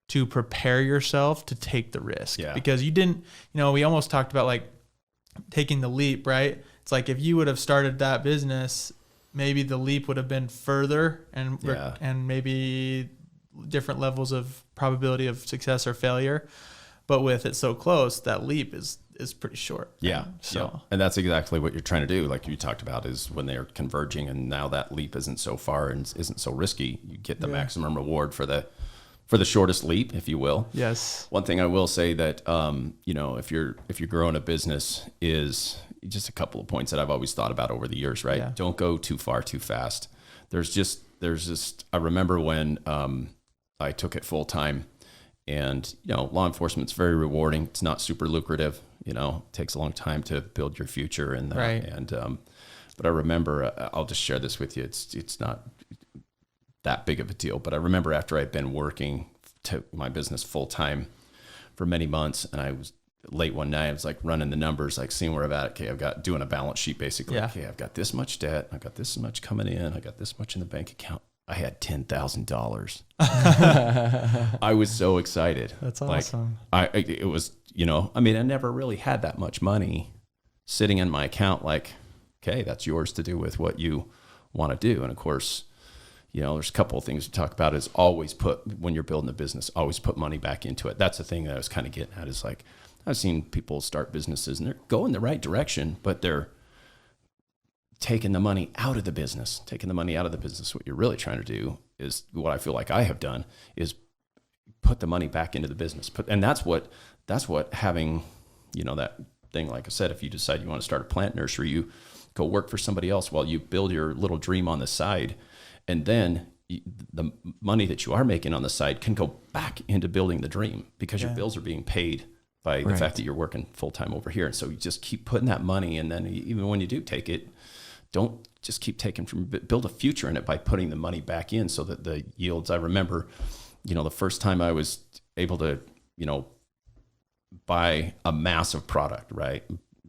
to prepare yourself to take the risk. Yeah. Because you didn't, we almost talked about like taking the leap, right? It's like if you would have started that business, maybe the leap would have been further and maybe different levels of probability of success or failure. But with it so close, that leap is pretty short. Yeah. So, and that's exactly what you're trying to do. Like you talked about, is when they're converging and now that leap isn't so far and isn't so risky, you get the maximum reward for the shortest leap, if you will. Yes. One thing I will say that, if you're growing a business, is just a couple of points that I've always thought about over the years, right? Yeah. Don't go too far too fast. There's just, I remember when, I took it full time, and, law enforcement's very rewarding. It's not super lucrative. It takes a long time to build your future and that. Right. And, but I remember, I'll just share this with you. It's not that big of a deal, but I remember after I'd been working to my business full time for many months, and I was late one night, I was like running the numbers, like seeing where I'm at. Okay, I've got doing a balance sheet basically. Yeah. Okay, I've got this much debt. I've got this much coming in. I got this much in the bank account. I had $10,000. I was so excited. That's awesome. It was, I never really had that much money sitting in my account. Like, okay, that's yours to do with what you want to do. And of course, there's a couple of things to talk about. Is always when you're building a business, always put money back into it. That's the thing that I was kind of getting at, is like, I've seen people start businesses and they're going the right direction, but they're taking the money out of the business. What you're really trying to do is what I feel like I have done, is put the money back into the business. And that's what having, that thing, like I said, if you decide you want to start a plant nursery, you go work for somebody else while you build your little dream on the side. And then the money that you are making on the side can go back into building the dream, because your bills are being paid by the fact that you're working full time over here. And so you just keep putting that money. And then even when you do take it, don't just keep taking build a future in it by putting the money back in, so that the yields. I remember, the first time I was able to, buy a massive product, right?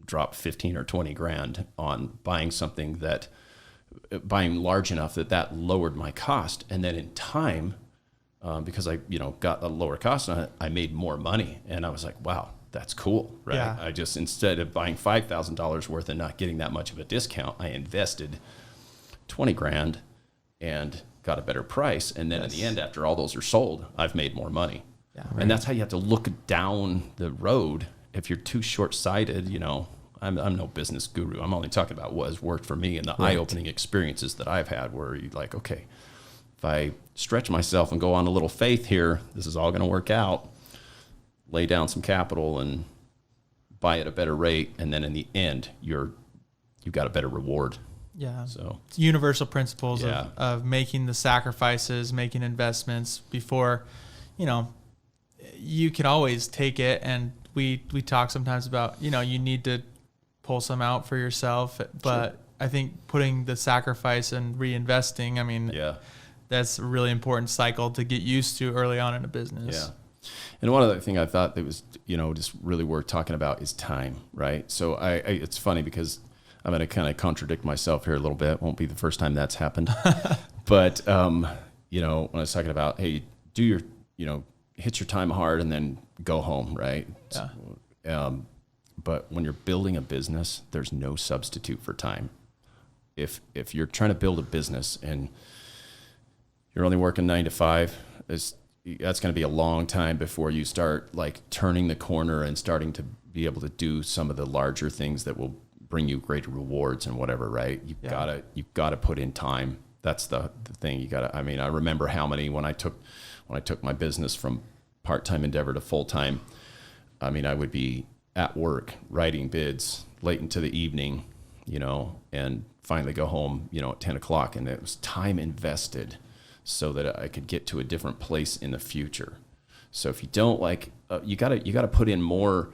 Drop 15 or 20 grand on buying large enough that lowered my cost. And then in time, because I, got a lower cost on it, I made more money. And I was like, wow, that's cool, right? Yeah. I just, instead of buying $5,000 worth and not getting that much of a discount, I invested 20 grand and got a better price. And then in the end, after all those are sold, I've made more money. Yeah. And that's how you have to look down the road. If you're too short-sighted, I'm no business guru. I'm only talking about what has worked for me and the eye-opening experiences that I've had, where you're like, okay, if I stretch myself and go on a little faith here, this is all going to work out. Lay down some capital and buy at a better rate, and then in the end, you've got a better reward. Yeah. So it's universal principles of making the sacrifices, making investments before, you can always take it. And we talk sometimes about, you need to pull some out for yourself, but I think putting the sacrifice and reinvesting, that's a really important cycle to get used to early on in a business. Yeah. And one other thing I thought that was, just really worth talking about is time, right? So it's funny because I'm going to kind of contradict myself here a little bit. It won't be the first time that's happened. But, when I was talking about, hey, do your, hit your time hard and then go home, right? Yeah. But when you're building a business, there's no substitute for time. If you're trying to build a business and you're only working 9 to 5, that's going to be a long time before you start like turning the corner and starting to be able to do some of the larger things that will bring you greater rewards and whatever, right? You've got to put in time. That's the thing. You got to, I mean, I remember how many, when I took my business from part-time endeavor to full-time, I mean, I would be at work writing bids late into the evening, and finally go home, at 10 o'clock. And it was time invested so that I could get to a different place in the future. So if you don't you got to put in more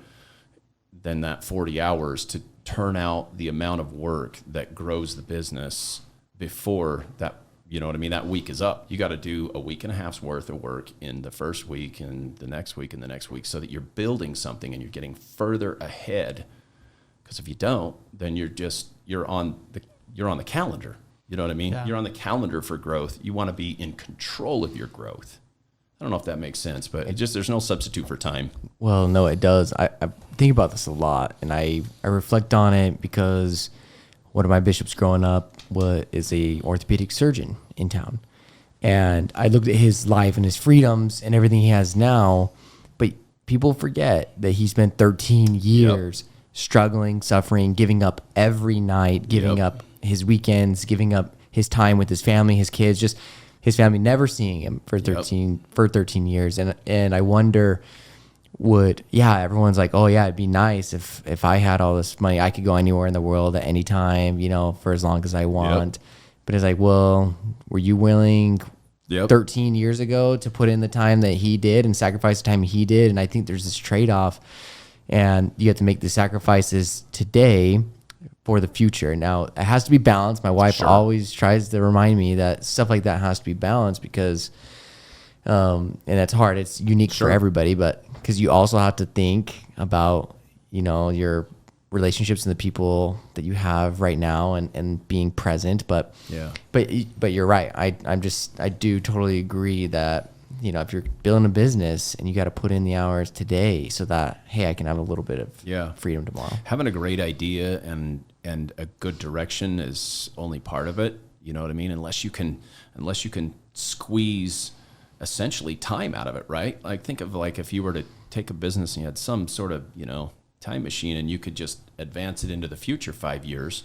than that 40 hours to turn out the amount of work that grows the business before that, that week is up. You got to do a week and a half's worth of work in the first week and the next week and the next week so that you're building something and you're getting further ahead. Because if you don't, then you're on the calendar. You know what I mean? Yeah. You're on the calendar for growth. You want to be in control of your growth. I don't know if that makes sense, but there's no substitute for time. Well, no, it does. I think about this a lot, and I reflect on it because one of my bishops growing up is a orthopedic surgeon in town. And I looked at his life and his freedoms and everything he has now, but people forget that he spent 13 years struggling, suffering, giving up every night, giving up his weekends, giving up his time with his family, his kids, just his family never seeing him for 13 years. And I wonder, everyone's like, oh yeah, it'd be nice if I had all this money, I could go anywhere in the world at any time, for as long as I want. But it's like, well, were you willing 13 years ago to put in the time that he did and sacrifice the time he did? And I think there's this trade-off, and you have to make the sacrifices today for the future. Now, it has to be balanced. My wife always tries to remind me that stuff like that has to be balanced because, and that's hard. It's unique for everybody, but because you also have to think about, your relationships and the people that you have right now and being present. But you're right. I do totally agree that, if you're building a business and you got to put in the hours today so that, hey, I can have a little bit of freedom tomorrow. Having a great idea and a good direction is only part of it. You know what I mean? Unless you can squeeze essentially time out of it, right? Like think of if you were to take a business and you had some sort of, time machine and you could just advance it into the future 5 years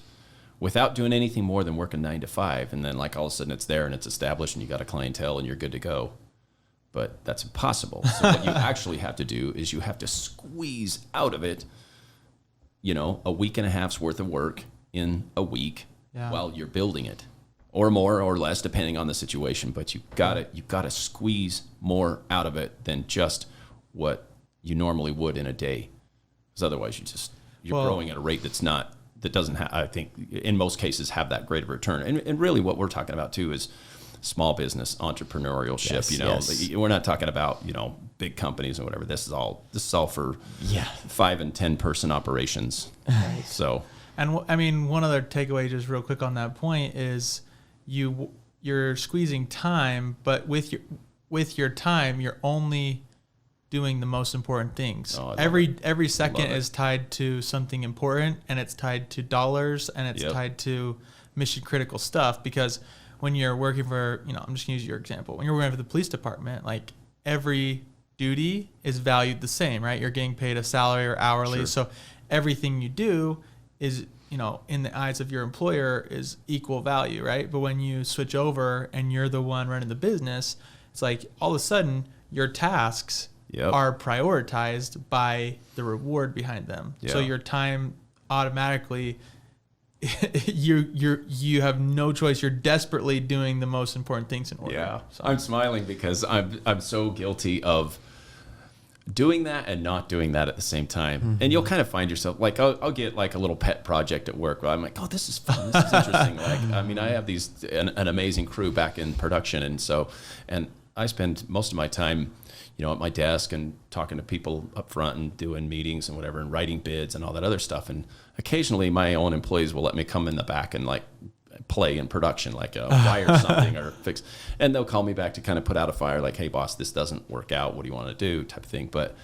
without doing anything more than working 9 to 5. And then all of a sudden it's there and it's established and you got a clientele and you're good to go. But that's impossible. So what you actually have to do is you have to squeeze out of it, a week and a half's worth of work in a week while you're building it, or more or less depending on the situation. But you've got to squeeze more out of it than just what you normally would in a day. Because otherwise you're growing at a rate that doesn't have, I think in most cases, have that great of a return. And really what we're talking about too is small business entrepreneurship. Yes. We're not talking about big companies or whatever. This is all for 5 and 10 person operations. So, and I mean, one other takeaway, just real quick on that point, is you're squeezing time, but with your time, you're only doing the most important things. Every second is tied to something important, and it's tied to dollars, and it's tied to mission critical stuff. Because when you're working for, I'm just gonna use your example. When you're working for the police department, every duty is valued the same, right? You're getting paid a salary or hourly. Sure. So everything you do is, in the eyes of your employer is equal value, right? But when you switch over and you're the one running the business, it's all of a sudden your tasks are prioritized by the reward behind them. So your time automatically you have no choice. You're desperately doing the most important things in order. Yeah. So. I'm smiling because I'm so guilty of doing that and not doing that at the same time. Mm-hmm. And you'll kind of find yourself I'll get a little pet project at work where I'm like, oh, this is fun. This is interesting. I have an amazing crew back in production. And I spend most of my time, at my desk and talking to people up front and doing meetings and whatever and writing bids and all that other stuff. And occasionally my own employees will let me come in the back and play in production, wire something or fix. And they'll call me back to kind of put out a fire, hey boss, this doesn't work out. What do you want to do? Type of thing. But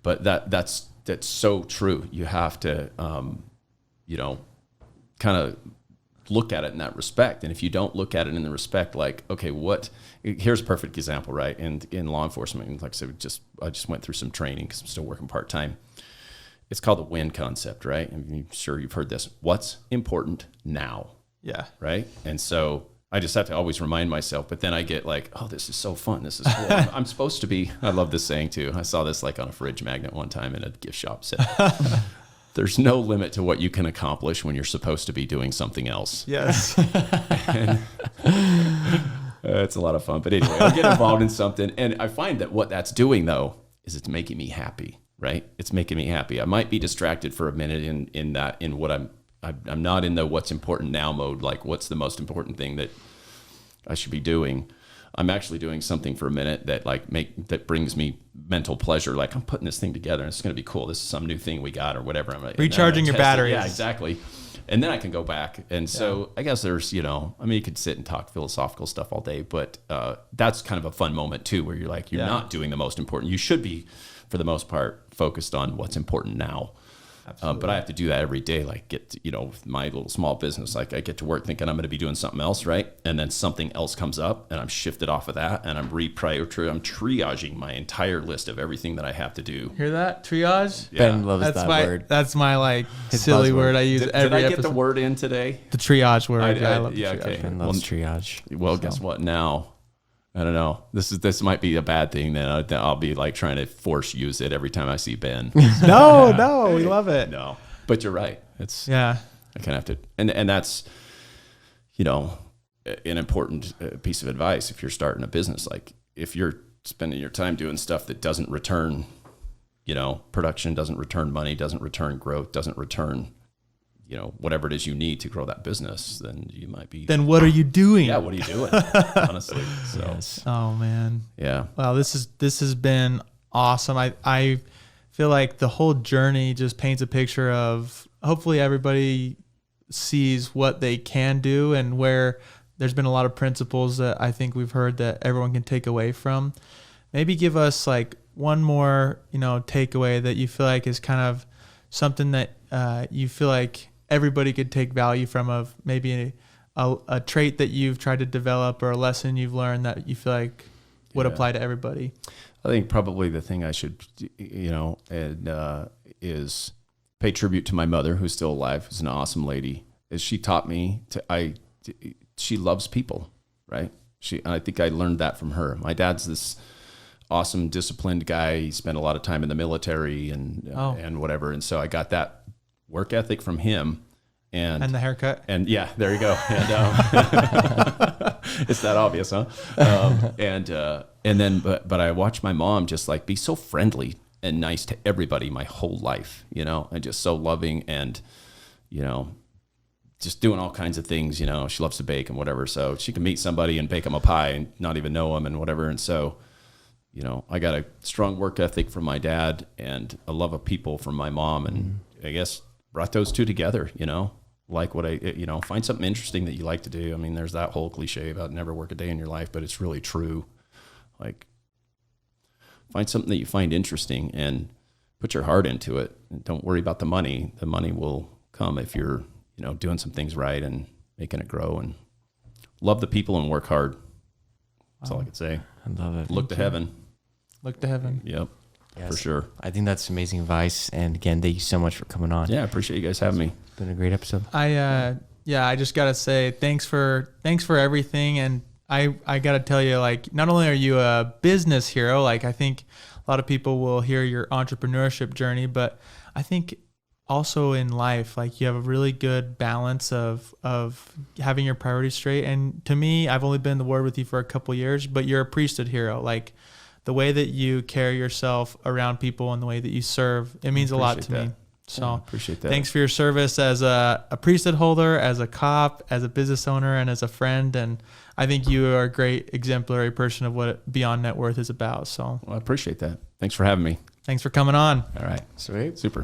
that's so true. You have to, kind of look at it in that respect. And if you don't look at it in the respect, like, okay, here's a perfect example, right? And in law enforcement, like I said, I just went through some training because I'm still working part-time. It's called the WIN concept, right? I'm sure you've heard this. What's important now? Yeah. Right. And so I just have to always remind myself, but then I get like, oh, this is so fun. This is cool. I'm supposed to be, I love this saying too. I saw this like on a fridge magnet one time in a gift shop. Said, there's no limit to what you can accomplish when you're supposed to be doing something else. Yes. It's a lot of fun. But anyway, I'll get involved in something. And I find that what that's doing though, is it's making me happy, right? It's making me happy. I might be distracted for a minute in what I'm not in the what's important now mode. Like what's the most important thing that I should be doing? I'm actually doing something for a minute that that brings me mental pleasure. Like I'm putting this thing together and it's going to be cool. This is some new thing we got or whatever. I'm recharging your batteries. Yeah, exactly. And then I can go back. And so I guess there's, you could sit and talk philosophical stuff all day, but that's kind of a fun moment too, where you're like, you're not doing the most important. You should be, for the most part, focused on what's important now. But I have to do that every day. Like with my little small business, like I get to work thinking I'm going to be doing something else, right? And then something else comes up and I'm shifted off of that and I'm triaging my entire list of everything that I have to do. Hear that? Triage? Yeah. Ben loves that word. That's my His silly buzzword. word I use Did every I get episode. the word in today? The triage word. I love the yeah, triage. okay. Ben loves triage. Well, guess what now? I don't know. This might be a bad thing. Then I'll be like trying to force use it every time I see Ben. No, we love it. No. But you're right. I kind of have to, and that's, an important piece of advice if you're starting a business. Like if you're spending your time doing stuff that doesn't return, production, doesn't return money, doesn't return growth, doesn't return, whatever it is you need to grow that business, then you might be. Then what are you doing? Yeah, what are you doing? Honestly. So. Yes. Oh man. Yeah. Wow, this has been awesome. I feel like the whole journey just paints a picture of hopefully everybody sees what they can do and where there's been a lot of principles that I think we've heard that everyone can take away from. Maybe give us like one more, takeaway that you feel like is kind of something that you feel like everybody could take value from, of maybe a trait that you've tried to develop or a lesson you've learned that you feel like would apply to everybody. I think probably the thing I should, is pay tribute to my mother, who's still alive, who's an awesome lady. Is she taught me she loves people, right? I think I learned that from her. My dad's this awesome, disciplined guy. He spent a lot of time in the military and whatever. And so I got that work ethic from him. And the haircut. And yeah, there you go. And it's that obvious, huh? And then, but I watched my mom just like be so friendly and nice to everybody my whole life, and just so loving and, just doing all kinds of things. She loves to bake and whatever. So she can meet somebody and bake them a pie and not even know them and whatever. And so, I got a strong work ethic from my dad and a love of people from my mom. And I guess brought those two together, like what find something interesting that you like to do. I mean, there's that whole cliche about never work a day in your life, but it's really true. Like find something that you find interesting and put your heart into it. And don't worry about the money. The money will come if you're, doing some things right and making it grow, and love the people and work hard. That's all I could say. I love it. Look to heaven. Look to heaven. Yep. Yes. For sure. I think that's amazing advice. And again, thank you so much for coming on. Yeah, I appreciate you guys having me. It's been a great episode. I just gotta say thanks for everything. And I gotta tell you, like, not only are you a business hero, like I think a lot of people will hear your entrepreneurship journey, but I think also in life, like you have a really good balance of having your priorities straight. And to me, I've only been in the Word with you for a couple years, but you're a priesthood hero. Like the way that you carry yourself around people and the way that you serve, it means a lot to me. So appreciate that. Thanks for your service as a priesthood holder, as a cop, as a business owner, and as a friend. And I think you are a great exemplary person of what Beyond Networth is about. So I appreciate that. Thanks for having me. Thanks for coming on. All right. Sweet. Super.